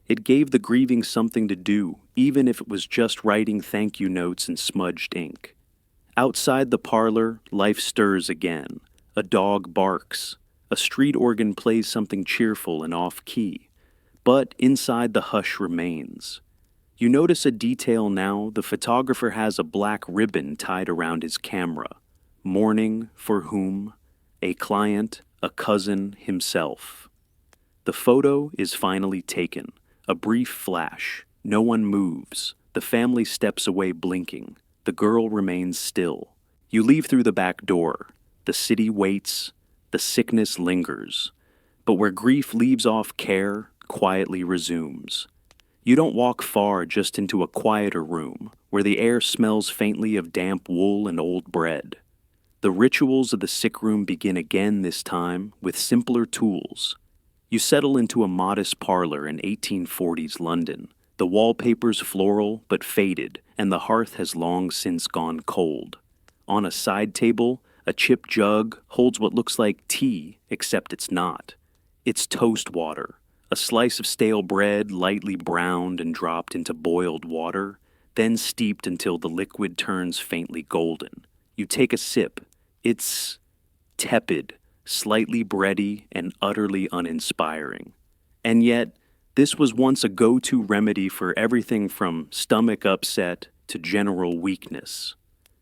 It gave the grieving something to do, even if it was just writing thank you notes in smudged ink. Outside the parlor, life stirs again. A dog barks. A street organ plays something cheerful and off-key. But inside the hush remains. You notice a detail now. The photographer has a black ribbon tied around his camera. Mourning for whom? A client, a cousin, himself. The photo is finally taken. A brief flash. No one moves. The family steps away blinking. The girl remains still. You leave through the back door. The city waits. The sickness lingers. But where grief leaves off care, quietly resumes. You don't walk far, just into a quieter room, where the air smells faintly of damp wool and old bread. The rituals of the sick room begin again, this time with simpler tools. You settle into a modest parlor in 1840s London. The wallpaper's floral but faded, and the hearth has long since gone cold. On a side table, a chipped jug holds what looks like tea, except it's not. It's toast water, a slice of stale bread lightly browned and dropped into boiled water, then steeped until the liquid turns faintly golden. You take a sip. It's tepid, slightly bready, and utterly uninspiring. And yet, this was once a go-to remedy for everything from stomach upset to general weakness.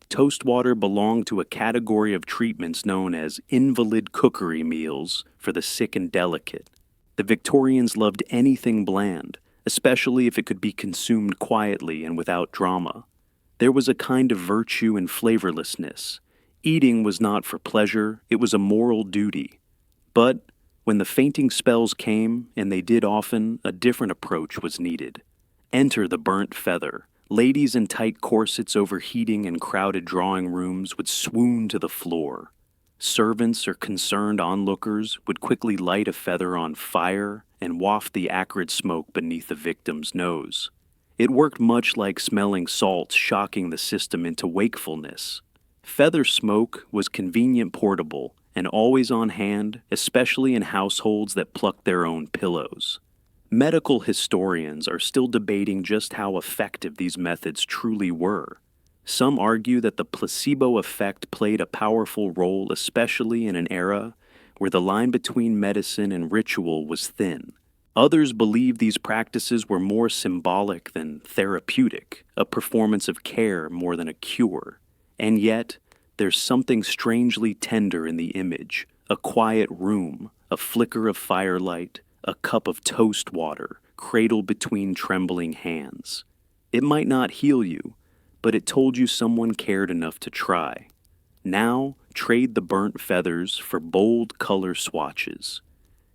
Toast water belonged to a category of treatments known as invalid cookery meals for the sick and delicate. The Victorians loved anything bland, especially if it could be consumed quietly and without drama. There was a kind of virtue in flavorlessness. Eating was not for pleasure, it was a moral duty. But when the fainting spells came, and they did often, a different approach was needed. Enter the burnt feather. Ladies in tight corsets overheating in crowded drawing rooms would swoon to the floor. Servants or concerned onlookers would quickly light a feather on fire and waft the acrid smoke beneath the victim's nose. It worked much like smelling salts, shocking the system into wakefulness. Feather smoke was convenient, portable, and always on hand, especially in households that plucked their own pillows. Medical historians are still debating just how effective these methods truly were. Some argue that the placebo effect played a powerful role, especially in an era where the line between medicine and ritual was thin. Others believe these practices were more symbolic than therapeutic, a performance of care more than a cure. And yet, there's something strangely tender in the image, a quiet room, a flicker of firelight, a cup of toast water, cradled between trembling hands. It might not heal you, but it told you someone cared enough to try. Now, trade the burnt feathers for bold color swatches.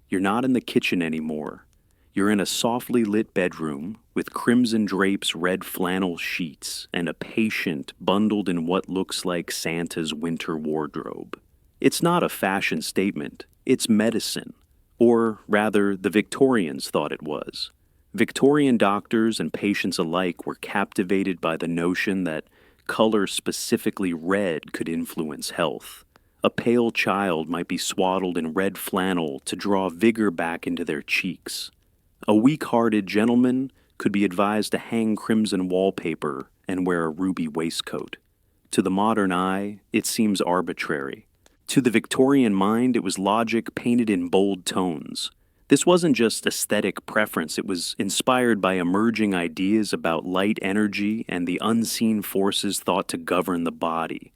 You're not in the kitchen anymore. You're in a softly lit bedroom with crimson drapes, red flannel sheets, and a patient bundled in what looks like Santa's winter wardrobe. It's not a fashion statement, it's medicine. Or rather, the Victorians thought it was. Victorian doctors and patients alike were captivated by the notion that color, specifically red, could influence health. A pale child might be swaddled in red flannel to draw vigor back into their cheeks. A weak-hearted gentleman could be advised to hang crimson wallpaper and wear a ruby waistcoat. To the modern eye, it seems arbitrary. To the Victorian mind, it was logic painted in bold tones. This wasn't just aesthetic preference, it was inspired by emerging ideas about light energy and the unseen forces thought to govern the body.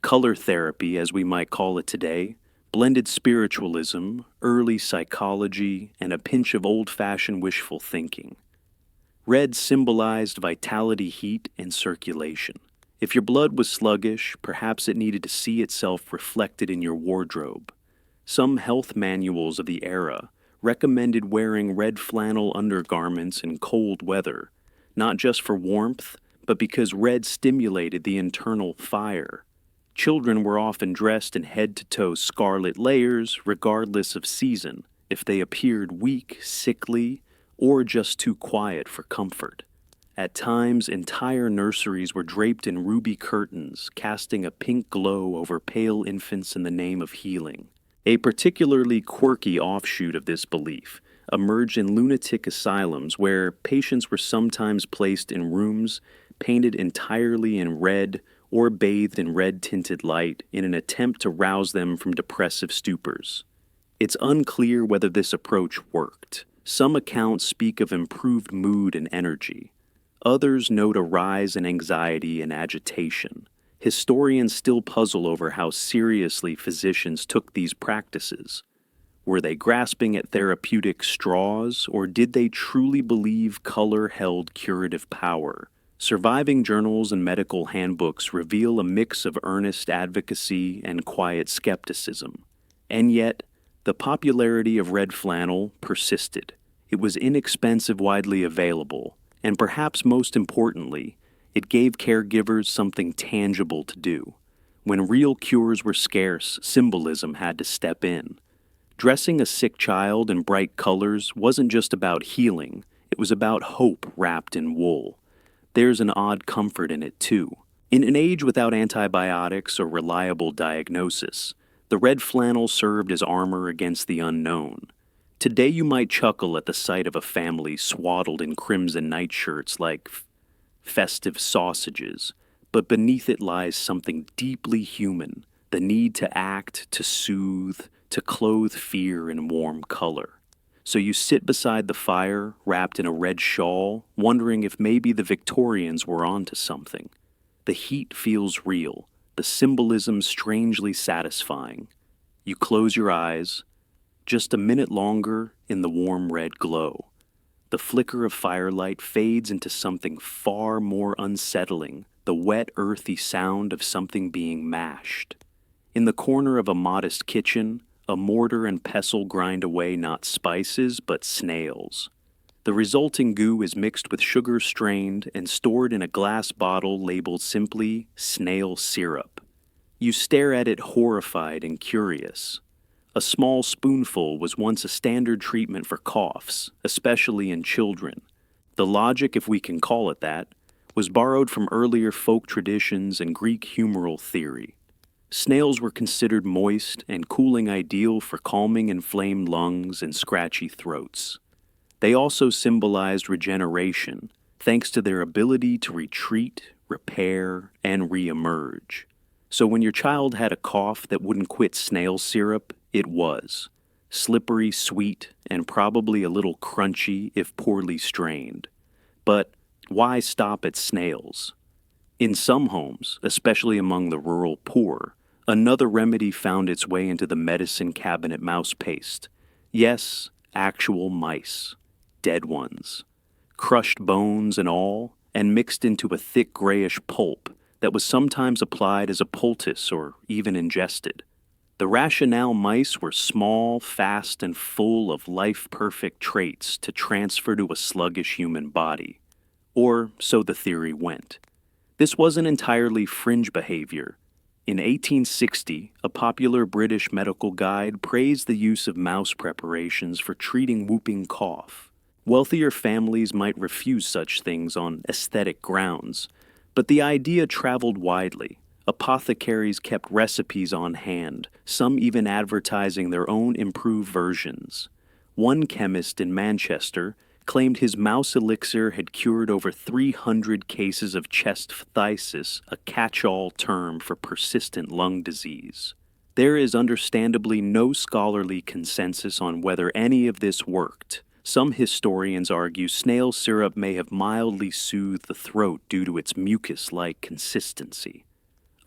Color therapy, as we might call it today, blended spiritualism, early psychology, and a pinch of old-fashioned wishful thinking. Red symbolized vitality, heat, and circulation. If your blood was sluggish, perhaps it needed to see itself reflected in your wardrobe. Some health manuals of the era recommended wearing red flannel undergarments in cold weather, not just for warmth, but because red stimulated the internal fire. Children were often dressed in head-to-toe scarlet layers, regardless of season, if they appeared weak, sickly, or just too quiet for comfort. At times, entire nurseries were draped in ruby curtains, casting a pink glow over pale infants in the name of healing. A particularly quirky offshoot of this belief emerged in lunatic asylums where patients were sometimes placed in rooms painted entirely in red or bathed in red-tinted light in an attempt to rouse them from depressive stupors. It's unclear whether this approach worked. Some accounts speak of improved mood and energy. Others note a rise in anxiety and agitation. Historians still puzzle over how seriously physicians took these practices. Were they grasping at therapeutic straws, or did they truly believe color held curative power? Surviving journals and medical handbooks reveal a mix of earnest advocacy and quiet skepticism. And yet, the popularity of red flannel persisted. It was inexpensive, widely available, and perhaps most importantly, it gave caregivers something tangible to do. When real cures were scarce, symbolism had to step in. Dressing a sick child in bright colors wasn't just about healing, it was about hope wrapped in wool. There's an odd comfort in it, too. In an age without antibiotics or reliable diagnosis, the red flannel served as armor against the unknown. Today you might chuckle at the sight of a family swaddled in crimson nightshirts like festive sausages, but beneath it lies something deeply human, the need to act, to soothe, to clothe fear in warm color. So you sit beside the fire, wrapped in a red shawl, wondering if maybe the Victorians were onto something. The heat feels real, the symbolism strangely satisfying. You close your eyes, just a minute longer in the warm red glow. The flicker of firelight fades into something far more unsettling, the wet, earthy sound of something being mashed. In the corner of a modest kitchen, a mortar and pestle grind away not spices, but snails. The resulting goo is mixed with sugar strained and stored in a glass bottle labeled simply snail syrup. You stare at it horrified and curious. A small spoonful was once a standard treatment for coughs, especially in children. The logic, if we can call it that, was borrowed from earlier folk traditions and Greek humoral theory. Snails were considered moist and cooling, ideal for calming inflamed lungs and scratchy throats. They also symbolized regeneration, thanks to their ability to retreat, repair, and re-emerge. So when your child had a cough that wouldn't quit snail syrup, it was slippery, sweet, and probably a little crunchy if poorly strained. But why stop at snails? In some homes, especially among the rural poor, another remedy found its way into the medicine cabinet: mouse paste. Yes, actual mice. Dead ones. Crushed bones and all, and mixed into a thick grayish pulp that was sometimes applied as a poultice or even ingested. The rationale: mice were small, fast, and full of life-perfect traits to transfer to a sluggish human body. Or so the theory went. This wasn't entirely fringe behavior. In 1860, a popular British medical guide praised the use of mouse preparations for treating whooping cough. Wealthier families might refuse such things on aesthetic grounds, but the idea traveled widely. Apothecaries kept recipes on hand, some even advertising their own improved versions. One chemist in Manchester claimed his mouse elixir had cured over 300 cases of chest phthisis, a catch-all term for persistent lung disease. There is understandably no scholarly consensus on whether any of this worked. Some historians argue snail syrup may have mildly soothed the throat due to its mucus-like consistency.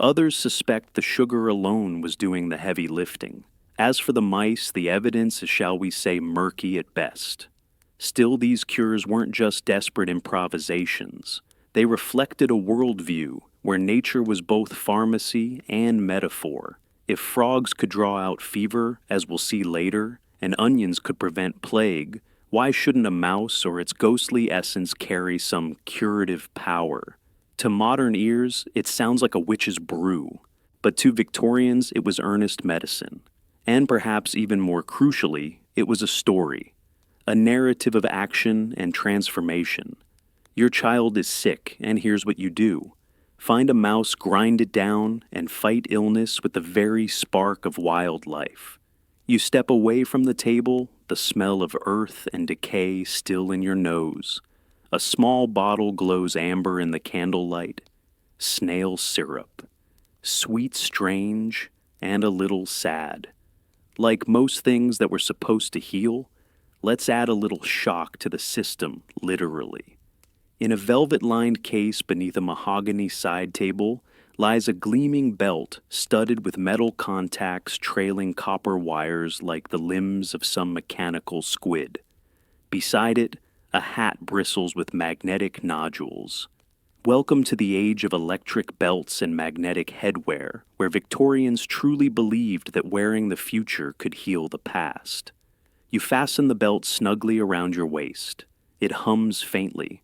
Others suspect the sugar alone was doing the heavy lifting. As for the mice, the evidence is, shall we say, murky at best. Still, these cures weren't just desperate improvisations. They reflected a worldview where nature was both pharmacy and metaphor. If frogs could draw out fever, as we'll see later, and onions could prevent plague, why shouldn't a mouse or its ghostly essence carry some curative power? To modern ears, it sounds like a witch's brew, but to Victorians, it was earnest medicine. And perhaps even more crucially, it was a story. A narrative of action and transformation. Your child is sick, and here's what you do. Find a mouse, grind it down, and fight illness with the very spark of wildlife. You step away from the table, the smell of earth and decay still in your nose. A small bottle glows amber in the candlelight. snail syrup. Sweet, strange, and a little sad. Like most things that were supposed to heal, let's add a little shock to the system, literally. In a velvet-lined case beneath a mahogany side table lies a gleaming belt studded with metal contacts trailing copper wires like the limbs of some mechanical squid. Beside it, a hat bristles with magnetic nodules. Welcome to the age of electric belts and magnetic headwear, where Victorians truly believed that wearing the future could heal the past. You fasten the belt snugly around your waist. It hums faintly.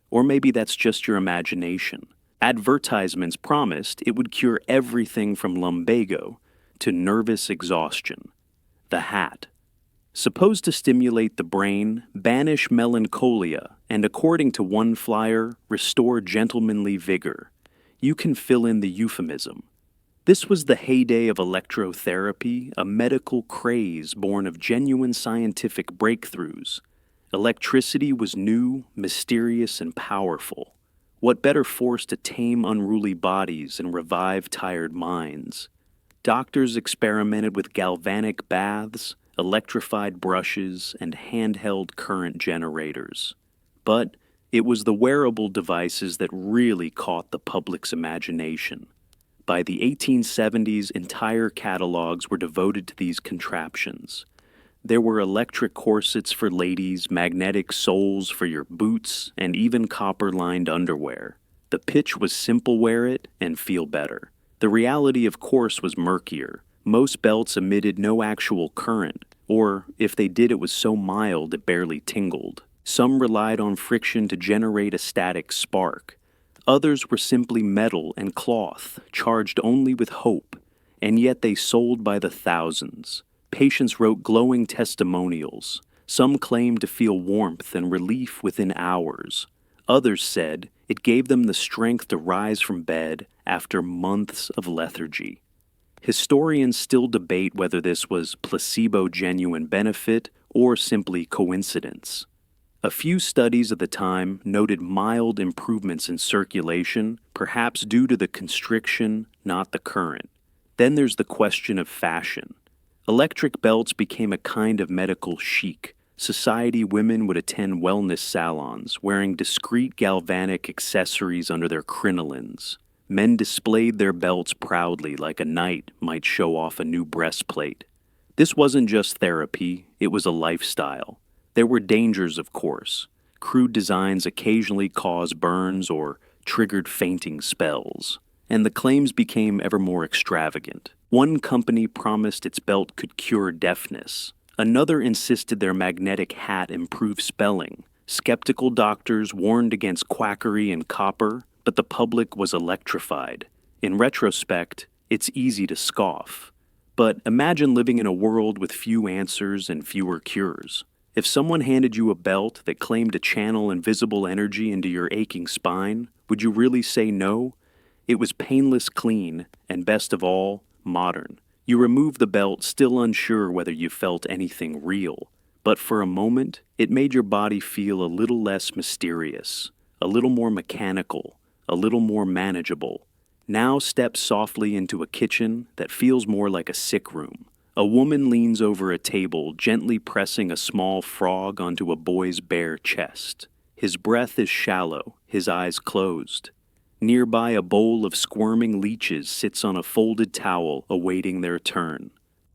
Or maybe that's just your imagination. Advertisements promised it would cure everything from lumbago to nervous exhaustion. The hat. Supposed to stimulate the brain, banish melancholia, and according to one flyer, restore gentlemanly vigor. You can fill in the euphemism. This was the heyday of electrotherapy, a medical craze born of genuine scientific breakthroughs. Electricity was new, mysterious, and powerful. What better force to tame unruly bodies and revive tired minds? Doctors experimented with galvanic baths, electrified brushes, and handheld current generators. But it was the wearable devices that really caught the public's imagination. By the 1870s, entire catalogs were devoted to these contraptions. There were electric corsets for ladies, magnetic soles for your boots, and even copper-lined underwear. The pitch was simple: wear it and feel better. The reality, of course, was murkier. Most belts emitted no actual current, or if they did, it was so mild it barely tingled. Some relied on friction to generate a static spark. Others were simply metal and cloth, charged only with hope, and yet they sold by the thousands. Patients wrote glowing testimonials. Some claimed to feel warmth and relief within hours. Others said it gave them the strength to rise from bed after months of lethargy. Historians still debate whether this was placebo genuine benefit or simply coincidence. A few studies of the time noted mild improvements in circulation, perhaps due to the constriction, not the current. Then there's the question of fashion. Electric belts became a kind of medical chic. Society women would attend wellness salons, wearing discreet galvanic accessories under their crinolines. Men displayed their belts proudly, like a knight might show off a new breastplate. This wasn't just therapy, it was a lifestyle. There were dangers, of course. Crude designs occasionally caused burns or triggered fainting spells, and the claims became ever more extravagant. One company promised its belt could cure deafness. Another insisted their magnetic hat improved spelling. Skeptical doctors warned against quackery and copper, but the public was electrified. In retrospect, it's easy to scoff. But imagine living in a world with few answers and fewer cures. If someone handed you a belt that claimed to channel invisible energy into your aching spine, would you really say no? It was painless, clean, and best of all, modern. You removed the belt, still unsure whether you felt anything real. But for a moment, it made your body feel a little less mysterious, a little more mechanical, a little more manageable. Now step softly into a kitchen that feels more like a sick room. A woman leans over a table, gently pressing a small frog onto a boy's bare chest. His breath is shallow, his eyes closed. Nearby, a bowl of squirming leeches sits on a folded towel, awaiting their turn.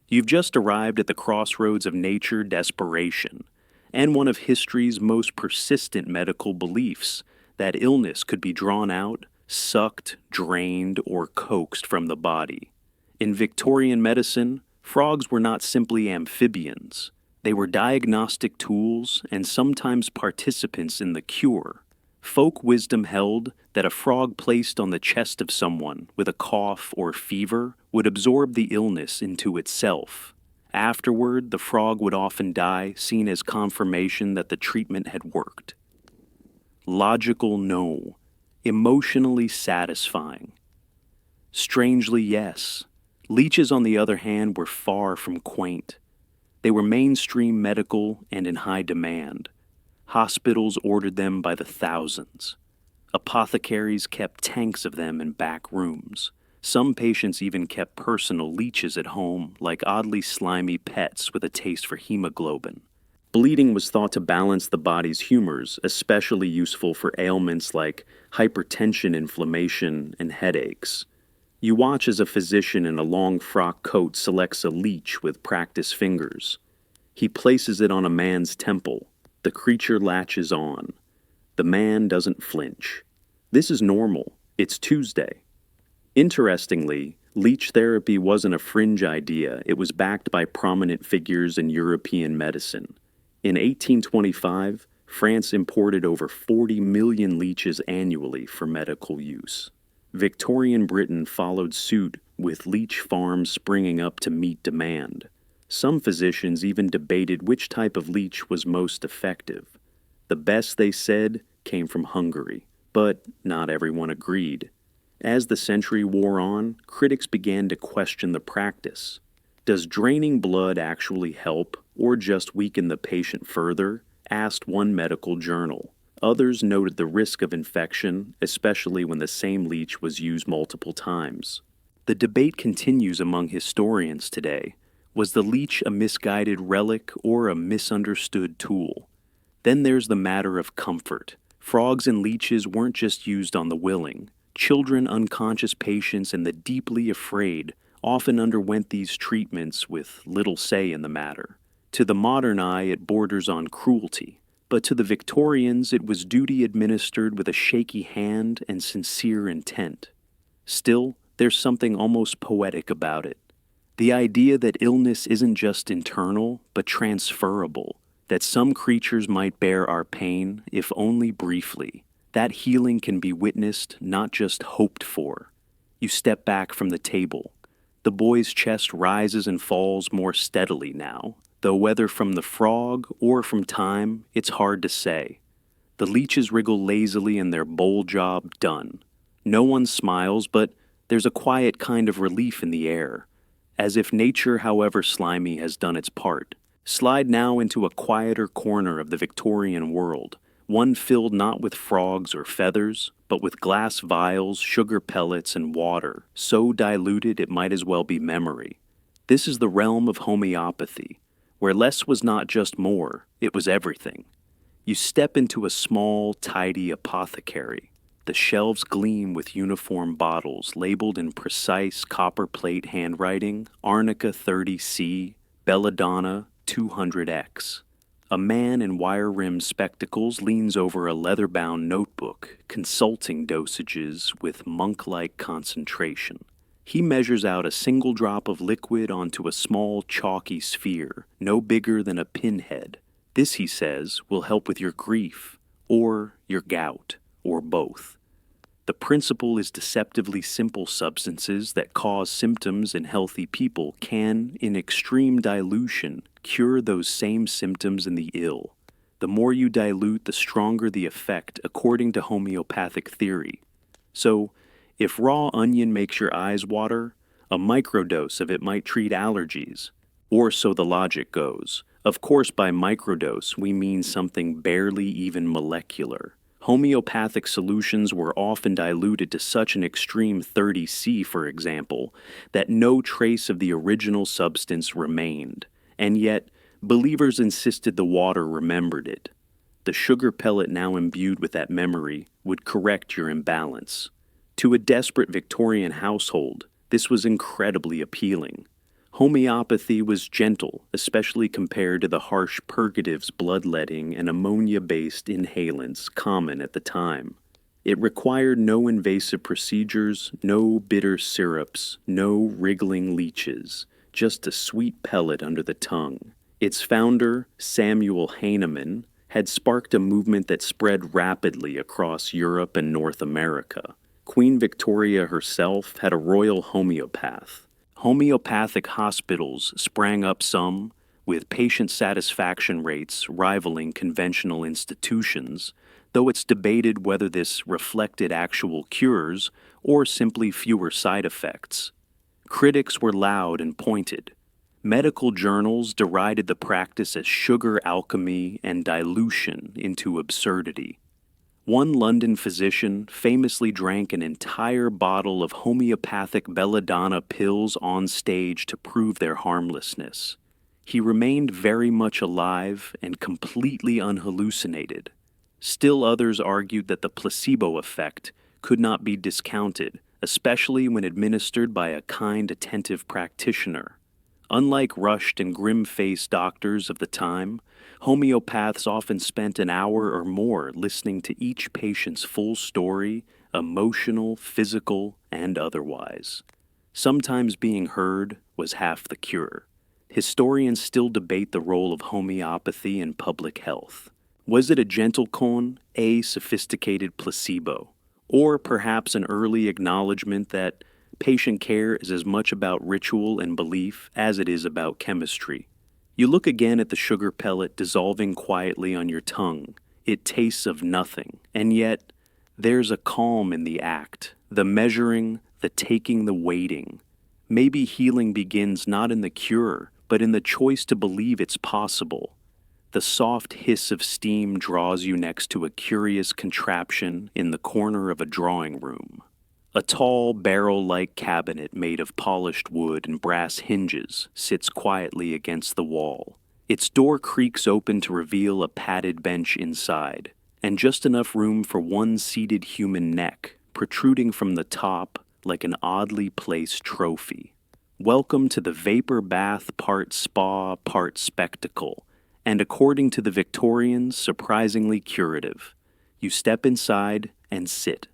You've just arrived at the crossroads of nature desperation, and one of history's most persistent medical beliefs, that illness could be drawn out, sucked, drained, or coaxed from the body. In Victorian medicine, frogs were not simply amphibians. They were diagnostic tools and sometimes participants in the cure. Folk wisdom held that a frog placed on the chest of someone with a cough or fever would absorb the illness into itself. Afterward, the frog would often die, seen as confirmation that the treatment had worked. Logical, no. Emotionally satisfying. Strangely, yes. Leeches, on the other hand, were far from quaint. They were mainstream medical and in high demand. Hospitals ordered them by the thousands. Apothecaries kept tanks of them in back rooms. Some patients even kept personal leeches at home, like oddly slimy pets with a taste for hemoglobin. Bleeding was thought to balance the body's humors, especially useful for ailments like hypertension, inflammation, and headaches. You watch as a physician in a long frock coat selects a leech with practiced fingers. He places it on a man's temple. The creature latches on. The man doesn't flinch. This is normal. It's Tuesday. Interestingly, leech therapy wasn't a fringe idea. It was backed by prominent figures in European medicine. In 1825, France imported over 40 million leeches annually for medical use. Victorian Britain followed suit, with leech farms springing up to meet demand. Some physicians even debated which type of leech was most effective. The best, they said, came from Hungary, but not everyone agreed. As the century wore on, critics began to question the practice. Does draining blood actually help, or just weaken the patient further? Asked one medical journal. Others noted the risk of infection, especially when the same leech was used multiple times. The debate continues among historians today. Was the leech a misguided relic or a misunderstood tool? Then there's the matter of comfort. Frogs and leeches weren't just used on the willing. Children, unconscious patients, and the deeply afraid often underwent these treatments with little say in the matter. To the modern eye, it borders on cruelty, but to the Victorians, it was duty administered with a shaky hand and sincere intent. Still, there's something almost poetic about it. The idea that illness isn't just internal, but transferable, that some creatures might bear our pain, if only briefly. That healing can be witnessed, not just hoped for. You step back from the table. The boy's chest rises and falls more steadily now, though whether from the frog or from time, it's hard to say. The leeches wriggle lazily in their bowl job done. No one smiles, but there's a quiet kind of relief in the air, as if nature, however slimy, has done its part. Slide now into a quieter corner of the Victorian world, one filled not with frogs or feathers, but with glass vials, sugar pellets, and water, so diluted it might as well be memory. This is the realm of homeopathy, where less was not just more, it was everything. You step into a small, tidy apothecary. The shelves gleam with uniform bottles labeled in precise copper plate handwriting, Arnica 30C, Belladonna 200X. A man in wire-rimmed spectacles leans over a leather-bound notebook, consulting dosages with monk-like concentration. He measures out a single drop of liquid onto a small, chalky sphere, no bigger than a pinhead. This, he says, will help with your grief, or your gout, or both. The principle is deceptively simple. Substances that cause symptoms in healthy people can, in extreme dilution, cure those same symptoms in the ill. The more you dilute, the stronger the effect, according to homeopathic theory. So, if raw onion makes your eyes water, a microdose of it might treat allergies. Or so the logic goes. Of course, by microdose, we mean something barely even molecular. Homeopathic solutions were often diluted to such an extreme 30C, for example, that no trace of the original substance remained. And yet, believers insisted the water remembered it. The sugar pellet now imbued with that memory would correct your imbalance. To a desperate Victorian household, this was incredibly appealing. Homeopathy was gentle, especially compared to the harsh purgatives, bloodletting, and ammonia-based inhalants common at the time. It required no invasive procedures, no bitter syrups, no wriggling leeches, just a sweet pellet under the tongue. Its founder, Samuel Hahnemann, had sparked a movement that spread rapidly across Europe and North America. Queen Victoria herself had a royal homeopath. Homeopathic hospitals sprang up some, with patient satisfaction rates rivaling conventional institutions, though it's debated whether this reflected actual cures or simply fewer side effects. Critics were loud and pointed. Medical journals derided the practice as sugar alchemy and dilution into absurdity. One London physician famously drank an entire bottle of homeopathic belladonna pills on stage to prove their harmlessness. He remained very much alive and completely unhallucinated. Still others argued that the placebo effect could not be discounted, especially when administered by a kind, attentive practitioner. Unlike rushed and grim-faced doctors of the time, homeopaths often spent an hour or more listening to each patient's full story, emotional, physical, and otherwise. Sometimes being heard was half the cure. Historians still debate the role of homeopathy in public health. Was it a gentle con, a sophisticated placebo, or perhaps an early acknowledgement that patient care is as much about ritual and belief as it is about chemistry? You look again at the sugar pellet dissolving quietly on your tongue. It tastes of nothing, and yet there's a calm in the act, the measuring, the taking, the waiting. Maybe healing begins not in the cure, but in the choice to believe it's possible. The soft hiss of steam draws you next to a curious contraption in the corner of a drawing room. A tall, barrel-like cabinet made of polished wood and brass hinges sits quietly against the wall. Its door creaks open to reveal a padded bench inside, and just enough room for one seated human neck, protruding from the top like an oddly placed trophy. Welcome to the vapor bath, part spa, part spectacle, and according to the Victorians, surprisingly curative. You step inside and sit.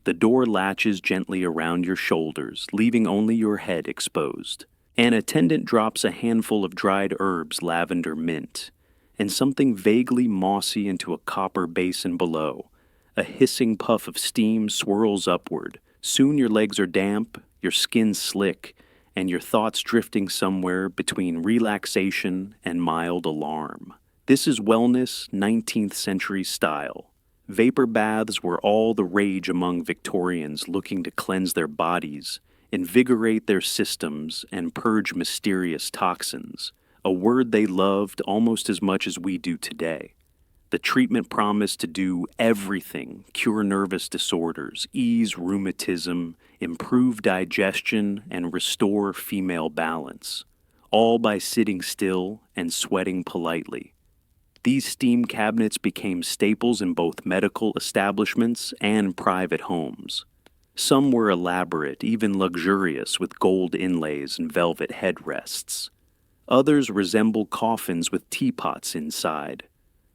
The door latches gently around your shoulders, leaving only your head exposed. An attendant drops a handful of dried herbs, lavender, mint, and something vaguely mossy into a copper basin below. A hissing puff of steam swirls upward. Soon your legs are damp, your skin slick, and your thoughts drifting somewhere between relaxation and mild alarm. This is wellness 19th century style. Vapor baths were all the rage among Victorians looking to cleanse their bodies, invigorate their systems, and purge mysterious toxins, a word they loved almost as much as we do today. The treatment promised to do everything: cure nervous disorders, ease rheumatism, improve digestion, and restore female balance, all by sitting still and sweating politely. These steam cabinets became staples in both medical establishments and private homes. Some were elaborate, even luxurious, with gold inlays and velvet headrests. Others resemble coffins with teapots inside.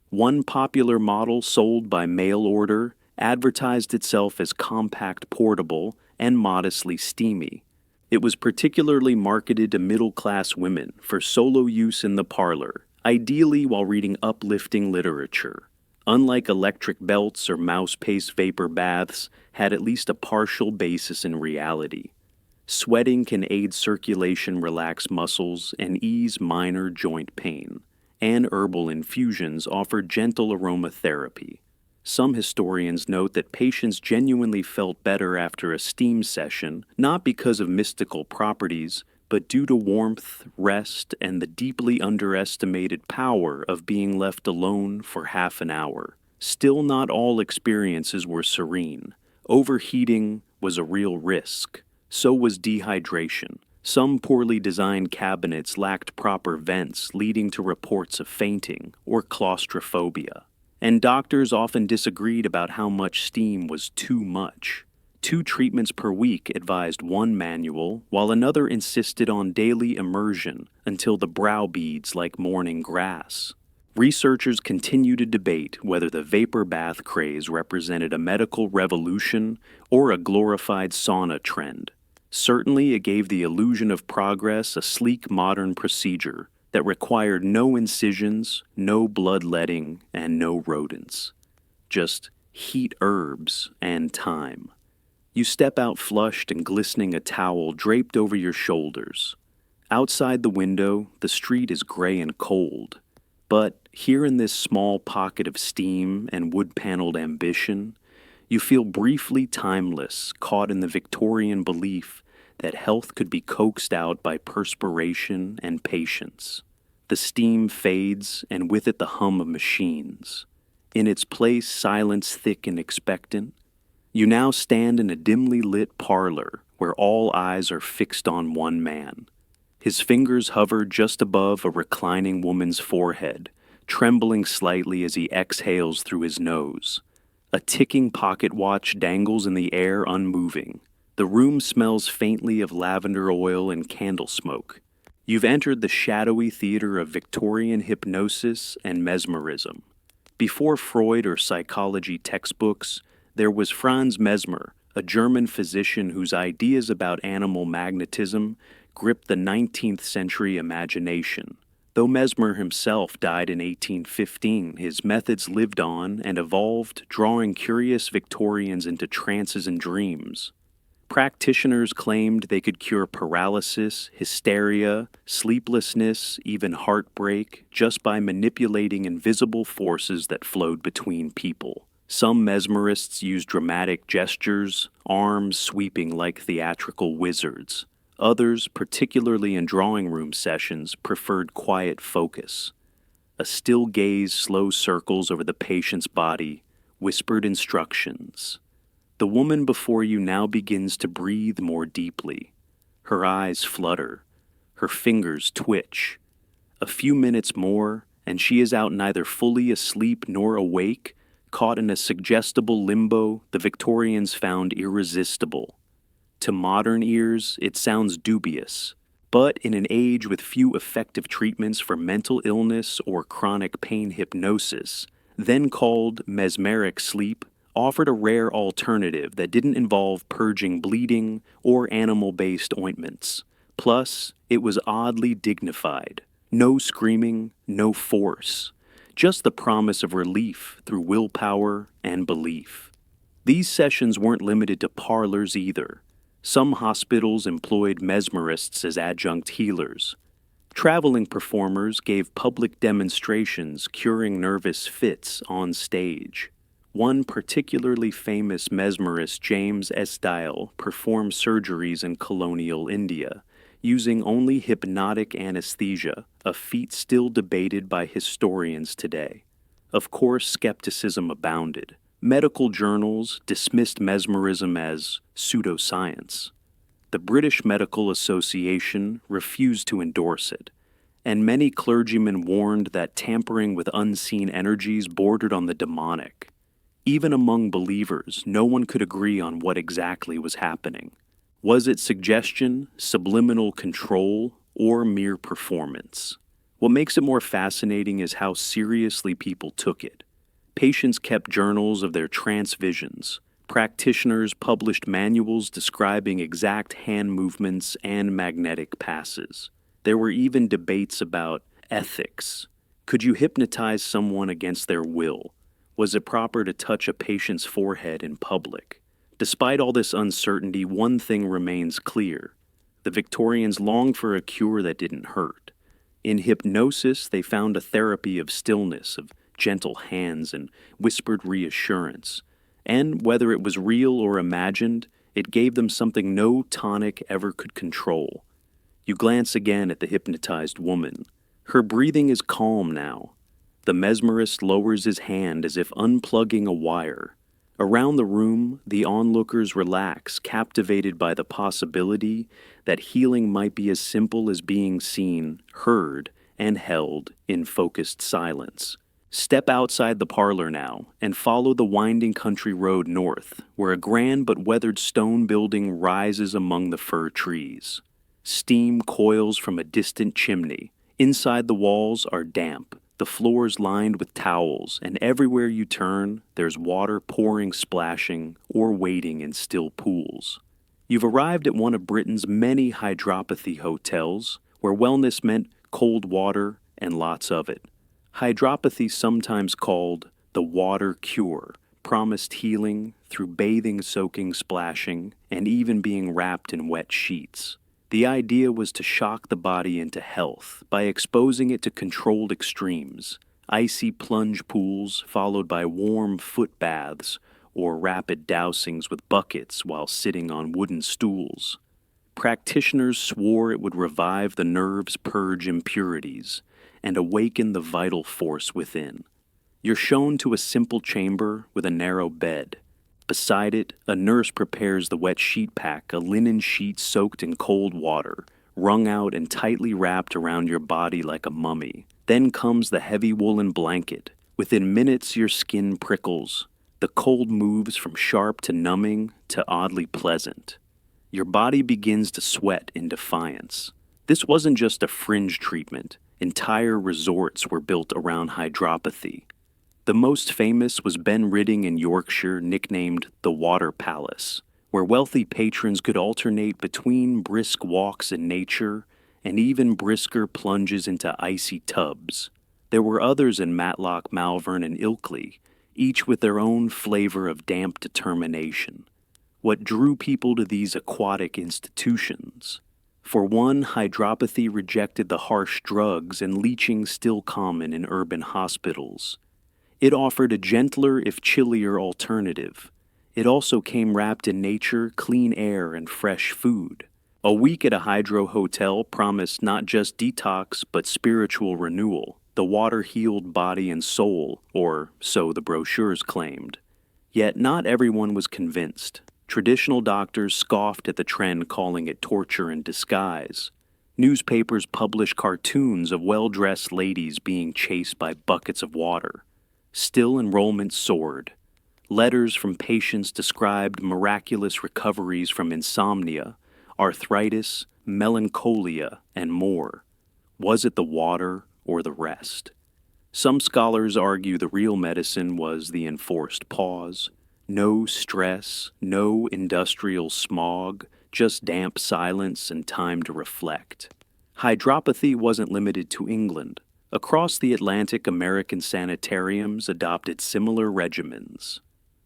One popular model sold by mail order advertised itself as compact, portable, and modestly steamy. It was particularly marketed to middle-class women for solo use in the parlor, ideally while reading uplifting literature. Unlike electric belts or mouse-paste vapor baths, had at least a partial basis in reality. Sweating can aid circulation, relax muscles, and ease minor joint pain, and herbal infusions offer gentle aromatherapy. Some historians note that patients genuinely felt better after a steam session, not because of mystical properties, but due to warmth, rest, and the deeply underestimated power of being left alone for half an hour. Still, not all experiences were serene. Overheating was a real risk. So was dehydration. Some poorly designed cabinets lacked proper vents, leading to reports of fainting or claustrophobia. And doctors often disagreed about how much steam was too much. 2 treatments per week advised one manual, while another insisted on daily immersion until the brow beads like morning grass. Researchers continue to debate whether the vapor bath craze represented a medical revolution or a glorified sauna trend. Certainly, it gave the illusion of progress, a sleek modern procedure that required no incisions, no bloodletting, and no rodents. Just heat herbs and time. You step out flushed and glistening, a towel draped over your shoulders. Outside the window, the street is gray and cold. But here in this small pocket of steam and wood-paneled ambition, you feel briefly timeless, caught in the Victorian belief that health could be coaxed out by perspiration and patience. The steam fades, and with it the hum of machines. In its place, silence thick and expectant. You now stand in a dimly lit parlor where all eyes are fixed on one man. His fingers hover just above a reclining woman's forehead, trembling slightly as he exhales through his nose. A ticking pocket watch dangles in the air unmoving. The room smells faintly of lavender oil and candle smoke. You've entered the shadowy theater of Victorian hypnosis and mesmerism. Before Freud or psychology textbooks, there was Franz Mesmer, a German physician whose ideas about animal magnetism gripped the 19th century imagination. Though Mesmer himself died in 1815, his methods lived on and evolved, drawing curious Victorians into trances and dreams. Practitioners claimed they could cure paralysis, hysteria, sleeplessness, even heartbreak, just by manipulating invisible forces that flowed between people. Some mesmerists used dramatic gestures, arms sweeping like theatrical wizards. Others, particularly in drawing room sessions, preferred quiet focus. A still gaze slow circles over the patient's body, whispered instructions. The woman before you now begins to breathe more deeply. Her eyes flutter. Her fingers twitch. A few minutes more, and she is out neither fully asleep nor awake, caught in a suggestible limbo the Victorians found irresistible. To modern ears, it sounds dubious, but in an age with few effective treatments for mental illness or chronic pain, hypnosis, then called mesmeric sleep, offered a rare alternative that didn't involve purging bleeding or animal-based ointments. Plus, it was oddly dignified. No screaming, no force. Just the promise of relief through willpower and belief. These sessions weren't limited to parlors either. Some hospitals employed mesmerists as adjunct healers. Traveling performers gave public demonstrations curing nervous fits on stage. One particularly famous mesmerist, James Esdaile, performed surgeries in colonial India, using only hypnotic anesthesia, a feat still debated by historians today. Of course, skepticism abounded. Medical journals dismissed mesmerism as pseudoscience. The British Medical Association refused to endorse it, and many clergymen warned that tampering with unseen energies bordered on the demonic. Even among believers, no one could agree on what exactly was happening. Was it suggestion, subliminal control, or mere performance? What makes it more fascinating is how seriously people took it. Patients kept journals of their trance visions. Practitioners published manuals describing exact hand movements and magnetic passes. There were even debates about ethics. Could you hypnotize someone against their will? Was it proper to touch a patient's forehead in public? Despite all this uncertainty, one thing remains clear. The Victorians longed for a cure that didn't hurt. In hypnosis, they found a therapy of stillness, of gentle hands and whispered reassurance. And whether it was real or imagined, it gave them something no tonic ever could control. You glance again at the hypnotized woman. Her breathing is calm now. The mesmerist lowers his hand as if unplugging a wire. Around the room, the onlookers relax, captivated by the possibility that healing might be as simple as being seen, heard, and held in focused silence. Step outside the parlor now and follow the winding country road north, where a grand but weathered stone building rises among the fir trees. Steam coils from a distant chimney. Inside the walls are damp. The floors lined with towels, and everywhere you turn, there's water pouring, splashing, or waiting in still pools. You've arrived at one of Britain's many hydropathy hotels, where wellness meant cold water and lots of it. Hydropathy, sometimes called the water cure, promised healing through bathing, soaking, splashing, and even being wrapped in wet sheets. The idea was to shock the body into health by exposing it to controlled extremes, icy plunge pools followed by warm foot baths or rapid dousings with buckets while sitting on wooden stools. Practitioners swore it would revive the nerves, purge impurities, and awaken the vital force within. You're shown to a simple chamber with a narrow bed. Beside it, a nurse prepares the wet sheet pack, a linen sheet soaked in cold water, wrung out and tightly wrapped around your body like a mummy. Then comes the heavy woolen blanket. Within minutes, your skin prickles. The cold moves from sharp to numbing to oddly pleasant. Your body begins to sweat in defiance. This wasn't just a fringe treatment. Entire resorts were built around hydropathy. The most famous was Ben Ridding in Yorkshire, nicknamed the Water Palace, where wealthy patrons could alternate between brisk walks in nature and even brisker plunges into icy tubs. There were others in Matlock, Malvern, and Ilkley, each with their own flavor of damp determination. What drew people to these aquatic institutions? For one, hydropathy rejected the harsh drugs and leaching still common in urban hospitals. It offered a gentler, if chillier, alternative. It also came wrapped in nature, clean air, and fresh food. A week at a hydro hotel promised not just detox, but spiritual renewal. The water healed body and soul, or so the brochures claimed. Yet not everyone was convinced. Traditional doctors scoffed at the trend, calling it torture in disguise. Newspapers published cartoons of well-dressed ladies being chased by buckets of water. Still, enrollment soared. Letters from patients described miraculous recoveries from insomnia, arthritis, melancholia, and more. Was it the water or the rest? Some scholars argue the real medicine was the enforced pause. No stress, no industrial smog, just damp silence and time to reflect. Hydropathy wasn't limited to England. Across the Atlantic, American sanitariums adopted similar regimens.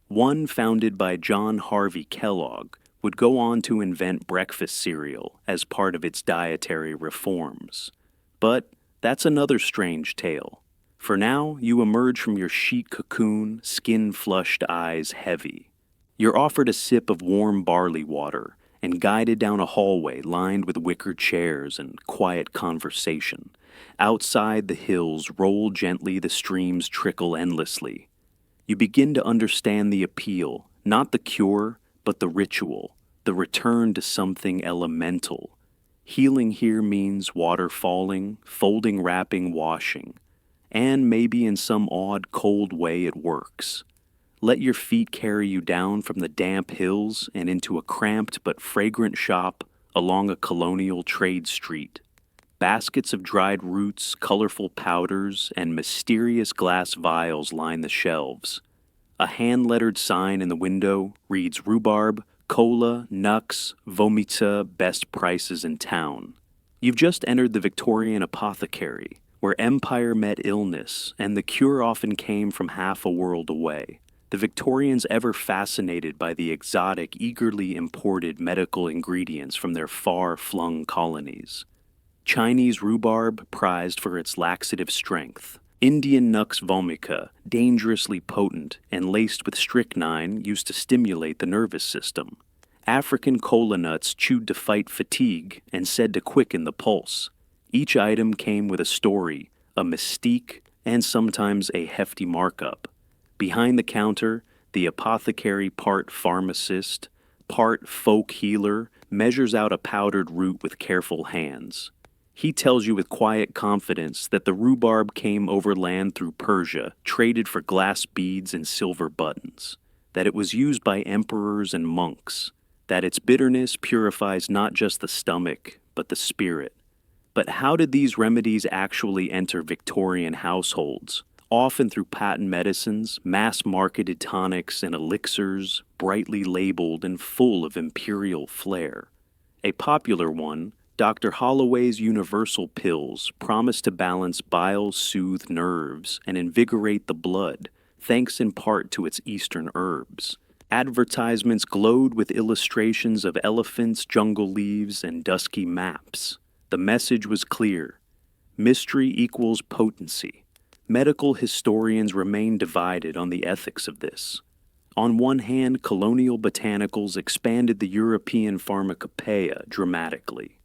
One, founded by John Harvey Kellogg, would go on to invent breakfast cereal as part of its dietary reforms. But that's another strange tale. For now, you emerge from your sheet cocoon, skin-flushed eyes heavy. You're offered a sip of warm barley water and guided down a hallway lined with wicker chairs and quiet conversation. Outside, the hills roll gently, the streams trickle endlessly. You begin to understand the appeal, not the cure, but the ritual, the return to something elemental. Healing here means water falling, folding, wrapping, washing. And maybe in some odd, cold way it works. Let your feet carry you down from the damp hills and into a cramped but fragrant shop along a colonial trade street. Baskets of dried roots, colorful powders, and mysterious glass vials line the shelves. A hand-lettered sign in the window reads rhubarb, cola, nux, vomita, best prices in town. You've just entered the Victorian apothecary, where empire met illness, and the cure often came from half a world away. The Victorians, ever fascinated by the exotic, eagerly imported medical ingredients from their far-flung colonies. Chinese rhubarb, prized for its laxative strength. Indian nux vomica, dangerously potent and laced with strychnine, used to stimulate the nervous system. African cola nuts, chewed to fight fatigue and said to quicken the pulse. Each item came with a story, a mystique, and sometimes a hefty markup. Behind the counter, the apothecary, part pharmacist, part folk healer, measures out a powdered root with careful hands. He tells you with quiet confidence that the rhubarb came overland through Persia, traded for glass beads and silver buttons, that it was used by emperors and monks, that its bitterness purifies not just the stomach, but the spirit. But how did these remedies actually enter Victorian households? Often through patent medicines, mass-marketed tonics and elixirs, brightly labeled and full of imperial flair. A popular one, Dr. Holloway's universal pills, promise to balance bile, soothe nerves, and invigorate the blood, thanks in part to its eastern herbs. Advertisements glowed with illustrations of elephants, jungle leaves, and dusky maps. The message was clear. Mystery equals potency. Medical historians remain divided on the ethics of this. On one hand, colonial botanicals expanded the European pharmacopoeia dramatically.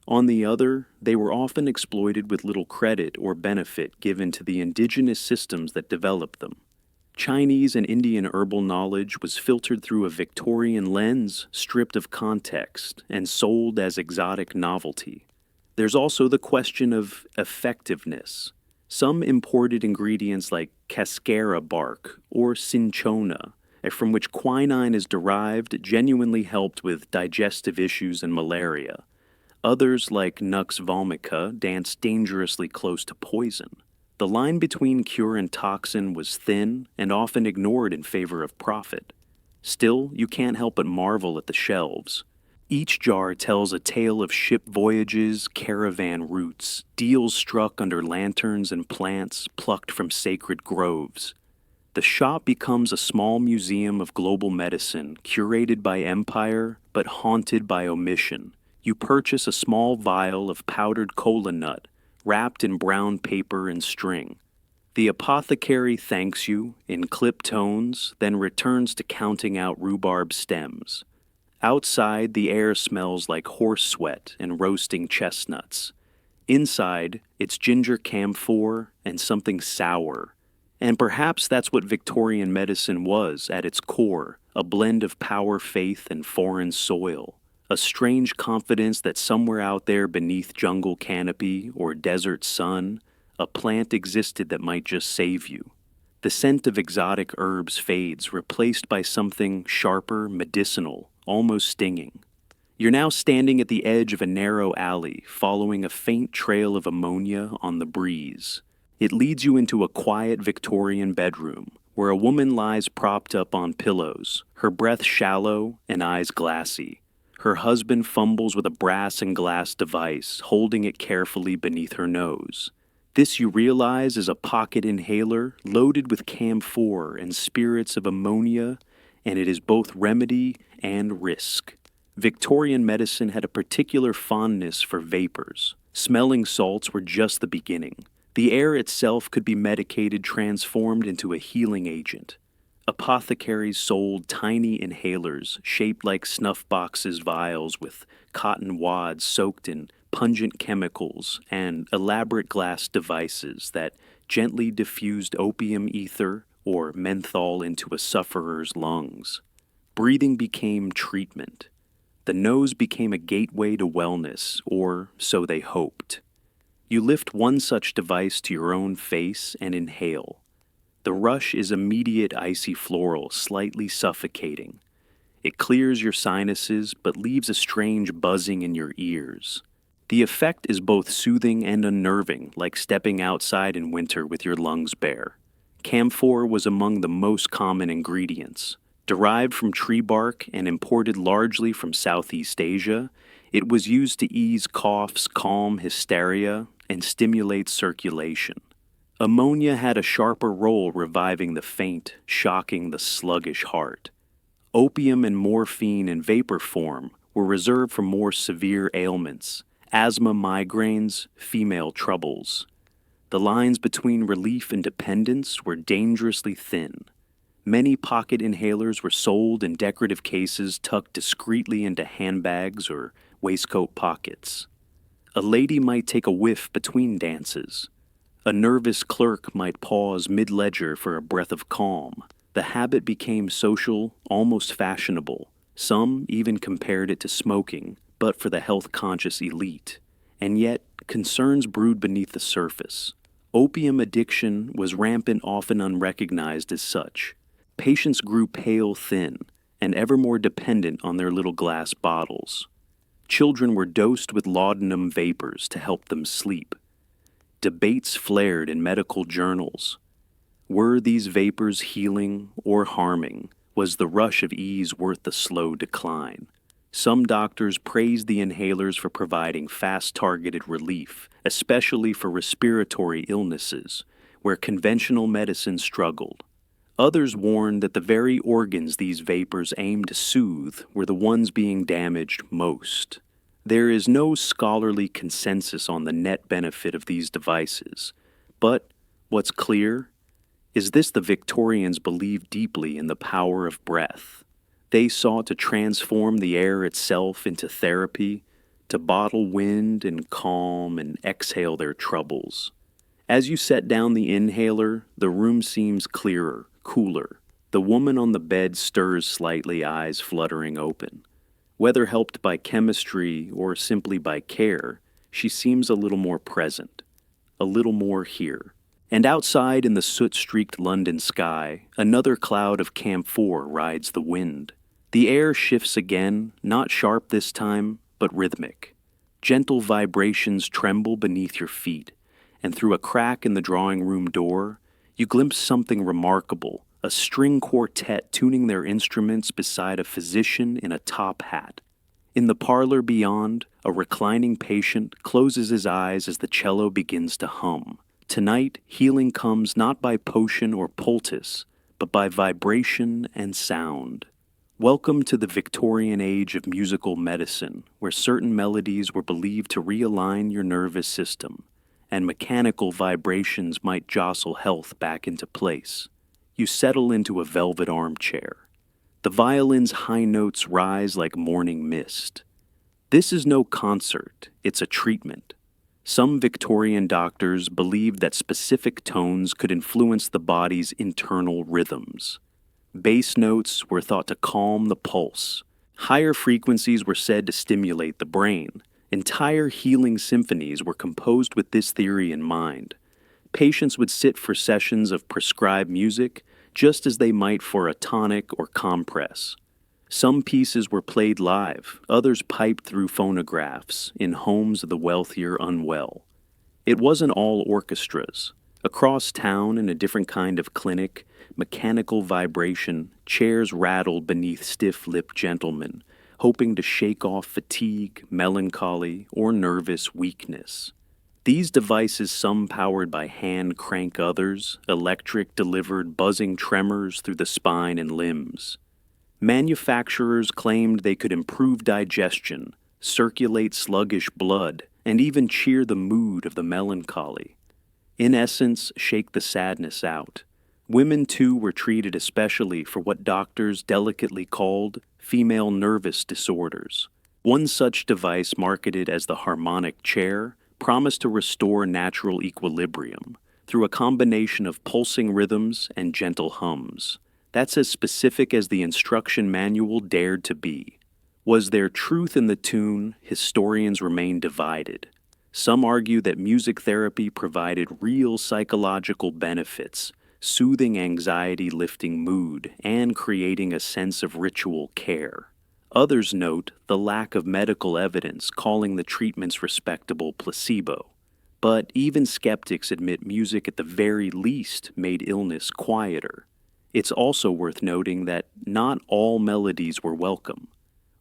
On the other, they were often exploited with little credit or benefit given to the indigenous systems that developed them. Chinese and Indian herbal knowledge was filtered through a Victorian lens, stripped of context, and sold as exotic novelty. There's also the question of effectiveness. Some imported ingredients like cascara bark or cinchona, from which quinine is derived, genuinely helped with digestive issues and malaria. Others, like Nux vomica, danced dangerously close to poison. The line between cure and toxin was thin and often ignored in favor of profit. Still, you can't help but marvel at the shelves. Each jar tells a tale of ship voyages, caravan routes, deals struck under lanterns and plants plucked from sacred groves. The shop becomes a small museum of global medicine, curated by empire but haunted by omission. You purchase a small vial of powdered kola nut, wrapped in brown paper and string. The apothecary thanks you in clipped tones, then returns to counting out rhubarb stems. Outside, the air smells like horse sweat and roasting chestnuts. Inside, it's ginger camphor and something sour. And perhaps that's what Victorian medicine was at its core, a blend of power, faith, and foreign soil. A strange confidence that somewhere out there beneath jungle canopy or desert sun, a plant existed that might just save you. The scent of exotic herbs fades, replaced by something sharper, medicinal, almost stinging. You're now standing at the edge of a narrow alley, following a faint trail of ammonia on the breeze. It leads you into a quiet Victorian bedroom, where a woman lies propped up on pillows, her breath shallow and eyes glassy. Her husband fumbles with a brass and glass device, holding it carefully beneath her nose. This, you realize, is a pocket inhaler loaded with camphor and spirits of ammonia, and it is both remedy and risk. Victorian medicine had a particular fondness for vapors. Smelling salts were just the beginning. The air itself could be medicated, transformed into a healing agent. Apothecaries sold tiny inhalers shaped like snuff boxes vials with cotton wads soaked in pungent chemicals and elaborate glass devices that gently diffused opium ether or menthol into a sufferer's lungs. Breathing became treatment. The nose became a gateway to wellness, or so they hoped. You lift one such device to your own face and inhale. The rush is immediate, icy floral, slightly suffocating. It clears your sinuses but leaves a strange buzzing in your ears. The effect is both soothing and unnerving, like stepping outside in winter with your lungs bare. Camphor was among the most common ingredients. Derived from tree bark and imported largely from Southeast Asia, it was used to ease coughs, calm hysteria, and stimulate circulation. Ammonia had a sharper role, reviving the faint, shocking the sluggish heart. Opium and morphine in vapor form were reserved for more severe ailments, asthma, migraines, female troubles. The lines between relief and dependence were dangerously thin. Many pocket inhalers were sold in decorative cases tucked discreetly into handbags or waistcoat pockets. A lady might take a whiff between dances. A nervous clerk might pause mid-ledger for a breath of calm. The habit became social, almost fashionable. Some even compared it to smoking, but for the health-conscious elite. And yet, concerns brewed beneath the surface. Opium addiction was rampant, often unrecognized as such. Patients grew pale thin and ever more dependent on their little glass bottles. Children were dosed with laudanum vapors to help them sleep. Debates flared in medical journals. Were these vapors healing or harming? Was the rush of ease worth the slow decline? Some doctors praised the inhalers for providing fast-targeted relief, especially for respiratory illnesses, where conventional medicine struggled. Others warned that the very organs these vapors aimed to soothe were the ones being damaged most. There is no scholarly consensus on the net benefit of these devices, but what's clear is this: the Victorians believed deeply in the power of breath. They sought to transform the air itself into therapy, to bottle wind and calm and exhale their troubles. As you set down the inhaler, the room seems clearer, cooler. The woman on the bed stirs slightly, eyes fluttering open. Whether helped by chemistry or simply by care, she seems a little more present, a little more here. And outside in the soot-streaked London sky, another cloud of camphor rides the wind. The air shifts again, not sharp this time, but rhythmic. Gentle vibrations tremble beneath your feet, and through a crack in the drawing room door, you glimpse something remarkable, a string quartet tuning their instruments beside a physician in a top hat. In the parlor beyond, a reclining patient closes his eyes as the cello begins to hum. Tonight, healing comes not by potion or poultice, but by vibration and sound. Welcome to the Victorian age of musical medicine, where certain melodies were believed to realign your nervous system, and mechanical vibrations might jostle health back into place. You settle into a velvet armchair. The violin's high notes rise like morning mist. This is no concert, it's a treatment. Some Victorian doctors believed that specific tones could influence the body's internal rhythms. Bass notes were thought to calm the pulse. Higher frequencies were said to stimulate the brain. Entire healing symphonies were composed with this theory in mind. Patients would sit for sessions of prescribed music just as they might for a tonic or compress. Some pieces were played live, others piped through phonographs in homes of the wealthier unwell. It wasn't all orchestras. Across town in a different kind of clinic, mechanical vibration, chairs rattled beneath stiff-lipped gentlemen, hoping to shake off fatigue, melancholy, or nervous weakness. These devices, some powered by hand crank, others electric, delivered buzzing tremors through the spine and limbs. Manufacturers claimed they could improve digestion, circulate sluggish blood, and even cheer the mood of the melancholy. In essence, shake the sadness out. Women, too, were treated especially for what doctors delicately called female nervous disorders. One such device, marketed as the harmonic chair, promised to restore natural equilibrium through a combination of pulsing rhythms and gentle hums. That's as specific as the instruction manual dared to be. Was there truth in the tune? Historians remain divided. Some argue that music therapy provided real psychological benefits, soothing anxiety, lifting mood, and creating a sense of ritual care. Others note the lack of medical evidence, calling the treatments respectable placebo. But even skeptics admit music at the very least made illness quieter. It's also worth noting that not all melodies were welcome.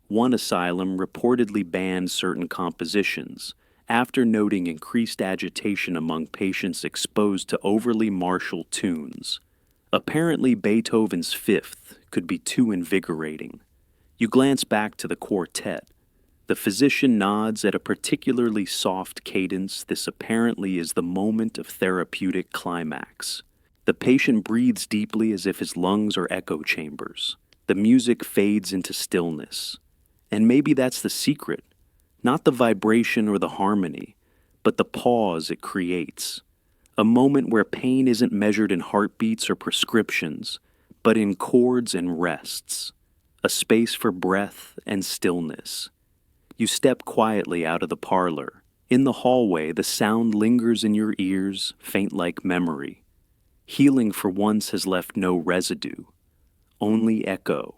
One asylum reportedly banned certain compositions, after noting increased agitation among patients exposed to overly martial tunes. Apparently Beethoven's Fifth could be too invigorating. You glance back to the quartet. The physician nods at a particularly soft cadence. This apparently is the moment of therapeutic climax. The patient breathes deeply as if his lungs are echo chambers. The music fades into stillness. And maybe that's the secret. Not the vibration or the harmony, but the pause it creates. A moment where pain isn't measured in heartbeats or prescriptions, but in chords and rests. A space for breath and stillness. You step quietly out of the parlor. In the hallway, the sound lingers in your ears, faint like memory. Healing for once has left no residue, only echo.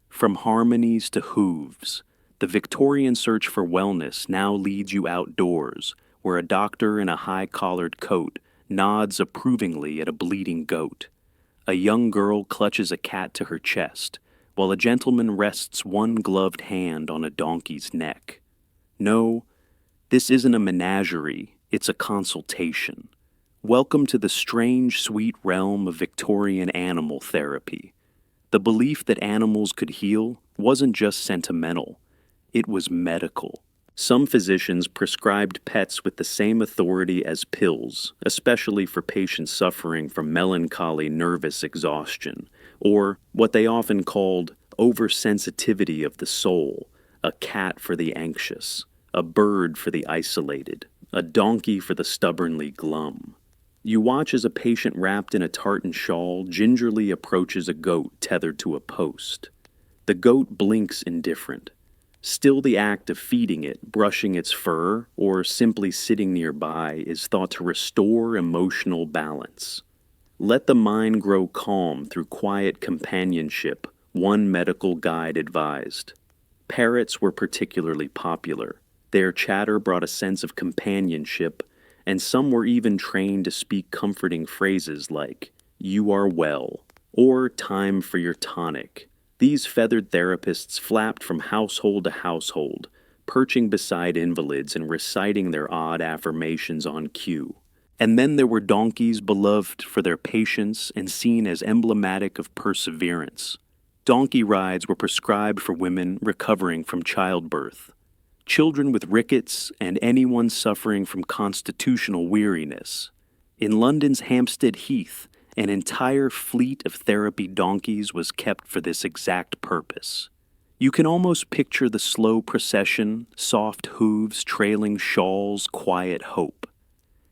From harmonies to hooves, the Victorian search for wellness now leads you outdoors, where a doctor in a high-collared coat nods approvingly at a bleeding goat. A young girl clutches a cat to her chest, while a gentleman rests one gloved hand on a donkey's neck. No, this isn't a menagerie, it's a consultation. Welcome to the strange, sweet realm of Victorian animal therapy. The belief that animals could heal wasn't just sentimental, it was medical. Some physicians prescribed pets with the same authority as pills, especially for patients suffering from melancholy nervous exhaustion, or what they often called oversensitivity of the soul, a cat for the anxious. a bird for the isolated, a donkey for the stubbornly glum. You watch as a patient wrapped in a tartan shawl gingerly approaches a goat tethered to a post. The goat blinks indifferent. Still, the act of feeding it, brushing its fur, or simply sitting nearby is thought to restore emotional balance. Let the mind grow calm through quiet companionship, one medical guide advised. Parrots were particularly popular. Their chatter brought a sense of companionship, and some were even trained to speak comforting phrases like, "You are well," or "Time for your tonic." These feathered therapists flapped from household to household, perching beside invalids and reciting their odd affirmations on cue. And then there were donkeys beloved for their patience and seen as emblematic of perseverance. Donkey rides were prescribed for women recovering from childbirth, children with rickets, and anyone suffering from constitutional weariness. In London's Hampstead Heath, an entire fleet of therapy donkeys was kept for this exact purpose. You can almost picture the slow procession, soft hooves trailing shawls, quiet hope.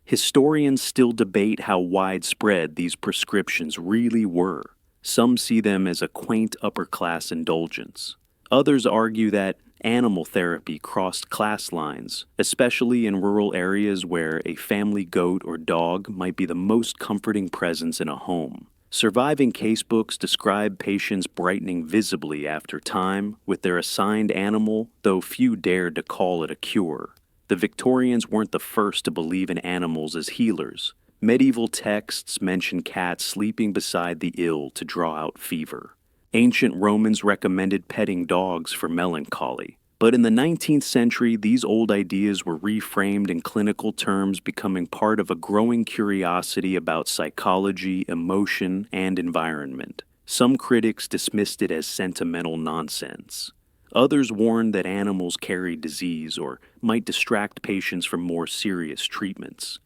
Historians still debate how widespread these prescriptions really were. Some see them as a quaint upper-class indulgence. Others argue that animal therapy crossed class lines, especially in rural areas where a family goat or dog might be the most comforting presence in a home. Surviving casebooks describe patients brightening visibly after time with their assigned animal, though few dared to call it a cure. The Victorians weren't the first to believe in animals as healers. Medieval texts mention cats sleeping beside the ill to draw out fever. Ancient Romans recommended petting dogs for melancholy. But in the 19th century, these old ideas were reframed in clinical terms, becoming part of a growing curiosity about psychology, emotion, and environment. Some critics dismissed it as sentimental nonsense. Others warned that animals carried disease or might distract patients from more serious treatments.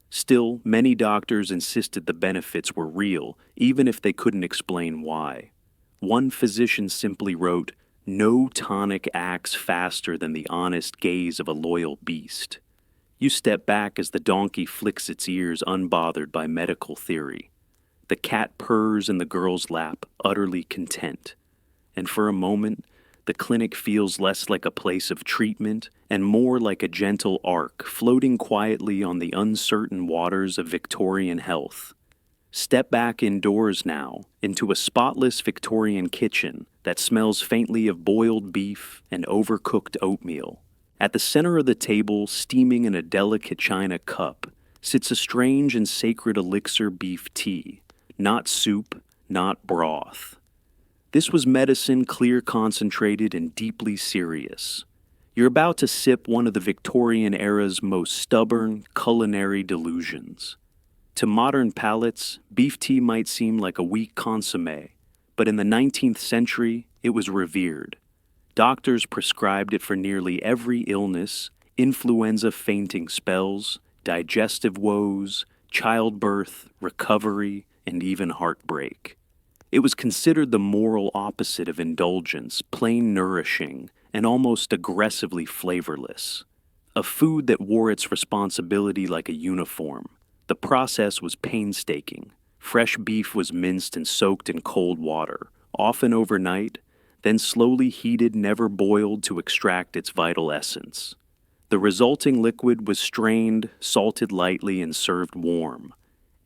Still, many doctors insisted the benefits were real, even if they couldn't explain why. One physician simply wrote, "No tonic acts faster than the honest gaze of a loyal beast." You step back as the donkey flicks its ears unbothered by medical theory. The cat purrs in the girl's lap, utterly content. And for a moment, the clinic feels less like a place of treatment and more like a gentle ark floating quietly on the uncertain waters of Victorian health. Step back indoors now, into a spotless Victorian kitchen that smells faintly of boiled beef and overcooked oatmeal. At the center of the table, steaming in a delicate china cup, sits a strange and sacred elixir beef tea, not soup, not broth. This was medicine, clear, concentrated, and deeply serious. You're about to sip one of the Victorian era's most stubborn culinary delusions. To modern palates, beef tea might seem like a weak consommé, but in the 19th century, it was revered. Doctors prescribed it for nearly every illness: influenza fainting spells, digestive woes, childbirth, recovery, and even heartbreak. It was considered the moral opposite of indulgence, plain nourishing, and almost aggressively flavorless. A food that wore its responsibility like a uniform. The process was painstaking. Fresh beef was minced and soaked in cold water, often overnight, then slowly heated, never boiled, to extract its vital essence. The resulting liquid was strained, salted lightly, and served warm.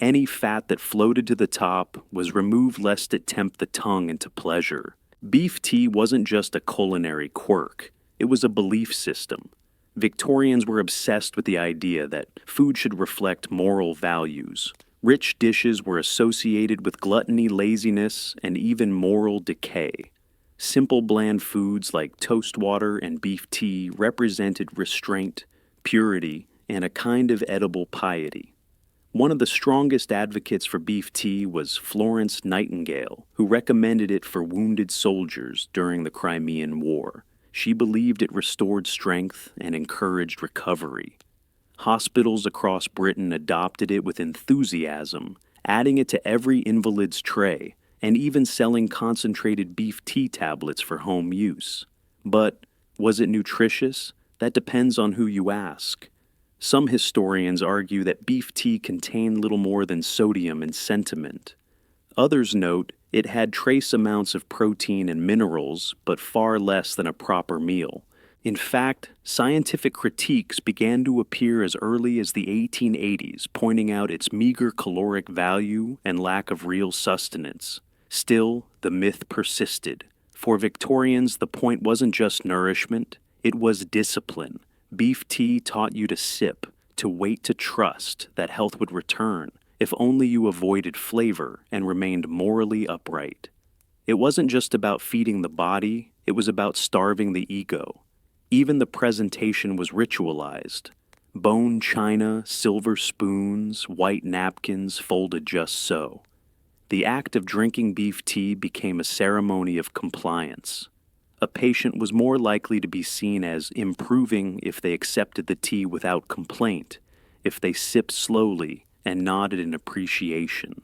Any fat that floated to the top was removed lest it tempt the tongue into pleasure. Beef tea wasn't just a culinary quirk, it was a belief system. Victorians were obsessed with the idea that food should reflect moral values. Rich dishes were associated with gluttony, laziness, and even moral decay. Simple, bland foods like toast water and beef tea represented restraint, purity, and a kind of edible piety. One of the strongest advocates for beef tea was Florence Nightingale, who recommended it for wounded soldiers during the Crimean War. She believed it restored strength and encouraged recovery. Hospitals across Britain adopted it with enthusiasm, adding it to every invalid's tray, and even selling concentrated beef tea tablets for home use. But was it nutritious? That depends on who you ask. Some historians argue that beef tea contained little more than sodium and sentiment. Others note it had trace amounts of protein and minerals, but far less than a proper meal. In fact, scientific critiques began to appear as early as the 1880s, pointing out its meager caloric value and lack of real sustenance. Still, the myth persisted. For Victorians, the point wasn't just nourishment, it was discipline. Beef tea taught you to sip, to wait to trust that health would return, if only you avoided flavor and remained morally upright. It wasn't just about feeding the body, it was about starving the ego. Even the presentation was ritualized. Bone china, silver spoons, white napkins folded just so. The act of drinking beef tea became a ceremony of compliance. A patient was more likely to be seen as improving if they accepted the tea without complaint, if they sipped slowly and nodded in appreciation.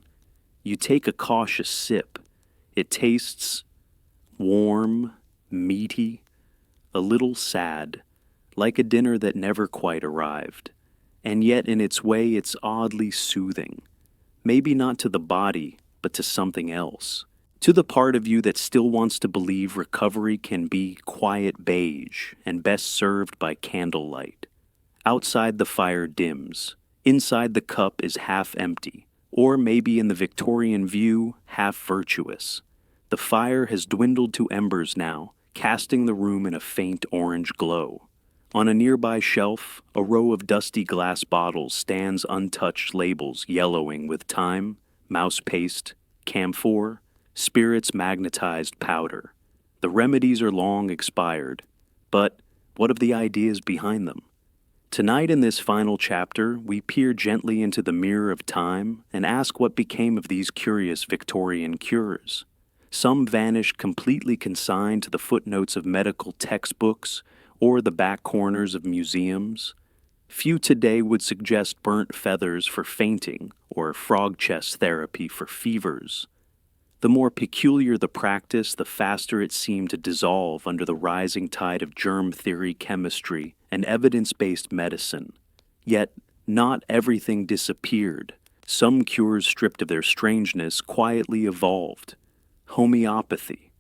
You take a cautious sip. It tastes warm, meaty, a little sad, like a dinner that never quite arrived. And yet in its way it's oddly soothing. Maybe not to the body, but to something else. To the part of you that still wants to believe recovery can be quiet beige and best served by candlelight. Outside the fire dims. Inside the cup is half empty, or maybe in the Victorian view, half virtuous. The fire has dwindled to embers now, casting the room in a faint orange glow. On a nearby shelf, a row of dusty glass bottles stands untouched labels yellowing with thyme, mouse paste, camphor, spirits magnetized powder. The remedies are long expired, but what of the ideas behind them? Tonight in this final chapter, we peer gently into the mirror of time and ask what became of these curious Victorian cures. Some vanished completely consigned to the footnotes of medical textbooks or the back corners of museums. Few today would suggest burnt feathers for fainting or frog chest therapy for fevers. The more peculiar the practice, the faster it seemed to dissolve under the rising tide of germ theory chemistry and evidence-based medicine. Yet, not everything disappeared. Some cures stripped of their strangeness quietly evolved. Homeopathy.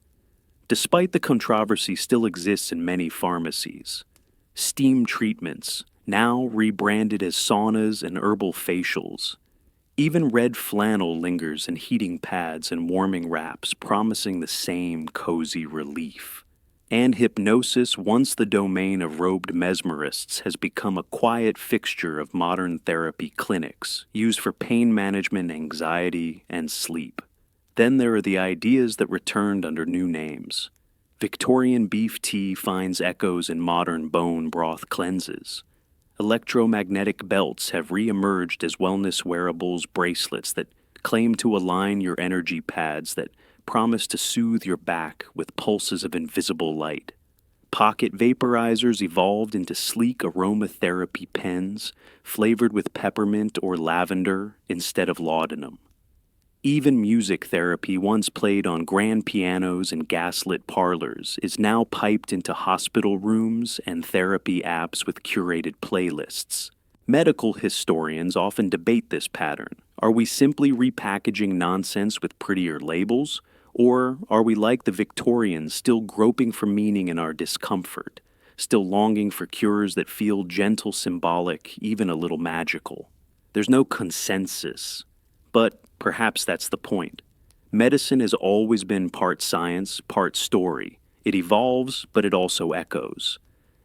Despite the controversy still exists in many pharmacies. Steam treatments, now rebranded as saunas and herbal facials. Even red flannel lingers in heating pads and warming wraps, promising the same cozy relief. And hypnosis, once the domain of robed mesmerists, has become a quiet fixture of modern therapy clinics, used for pain management, anxiety, and sleep. Then there are the ideas that returned under new names. Victorian beef tea finds echoes in modern bone broth cleanses. Electromagnetic belts have re-emerged as wellness wearables, bracelets that claim to align your energy pads, that promise to soothe your back with pulses of invisible light. Pocket vaporizers evolved into sleek aromatherapy pens, flavored with peppermint or lavender instead of laudanum. Even music therapy, once played on grand pianos and gaslit parlors, is now piped into hospital rooms and therapy apps with curated playlists. Medical historians often debate this pattern. Are we simply repackaging nonsense with prettier labels? Or are we like the Victorians, still groping for meaning in our discomfort, still longing for cures that feel gentle, symbolic, even a little magical? There's no consensus. But perhaps that's the point. Medicine has always been part science, part story. It evolves, but it also echoes.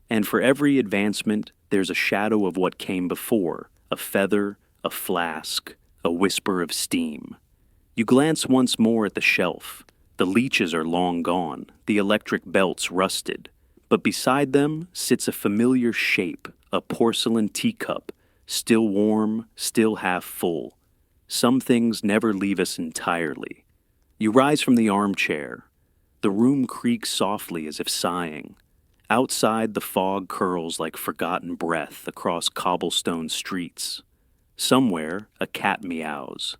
And for every advancement, there's a shadow of what came before, a feather, a flask, a whisper of steam. You glance once more at the shelf. The leeches are long gone, the electric belts rusted. But beside them sits a familiar shape, a porcelain teacup, still warm, still half full. Some things never leave us entirely. You rise from the armchair. The room creaks softly as if sighing. Outside, the fog curls like forgotten breath across cobblestone streets. Somewhere, a cat meows.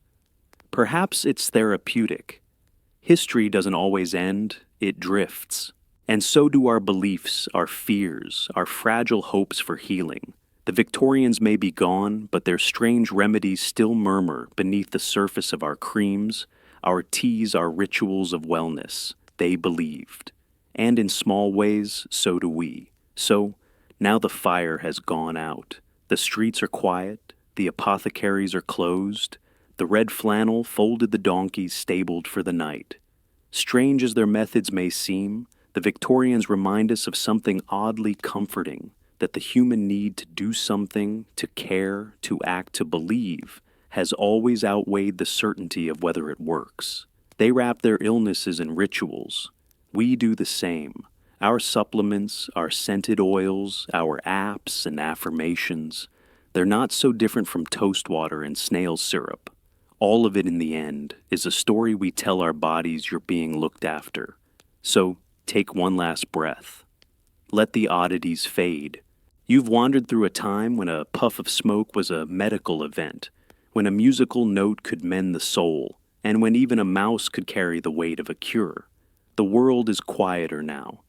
Perhaps it's therapeutic. History doesn't always end, it drifts. And so do our beliefs, our fears, our fragile hopes for healing. The Victorians may be gone, but their strange remedies still murmur beneath the surface of our creams, our teas, our rituals of wellness. They believed. And in small ways, so do we. So, now the fire has gone out. The streets are quiet, the apothecaries are closed, the red flannel folded the donkeys stabled for the night. Strange as their methods may seem, the Victorians remind us of something oddly comforting, that the human need to do something, to care, to act, to believe, has always outweighed the certainty of whether it works. They wrap their illnesses in rituals. We do the same. Our supplements, our scented oils, our apps and affirmations, they're not so different from toast water and snail syrup. All of it in the end is a story we tell our bodies you're being looked after. So take one last breath. Let the oddities fade. You've wandered through a time when a puff of smoke was a medical event, when a musical note could mend the soul, and when even a mouse could carry the weight of a cure. The world is quieter now.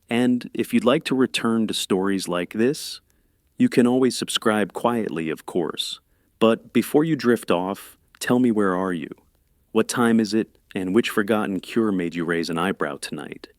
And if you'd like to return to stories like this, you can always subscribe quietly, of course. But before you drift off, tell me, where are you? What time is it, and which forgotten cure made you raise an eyebrow tonight?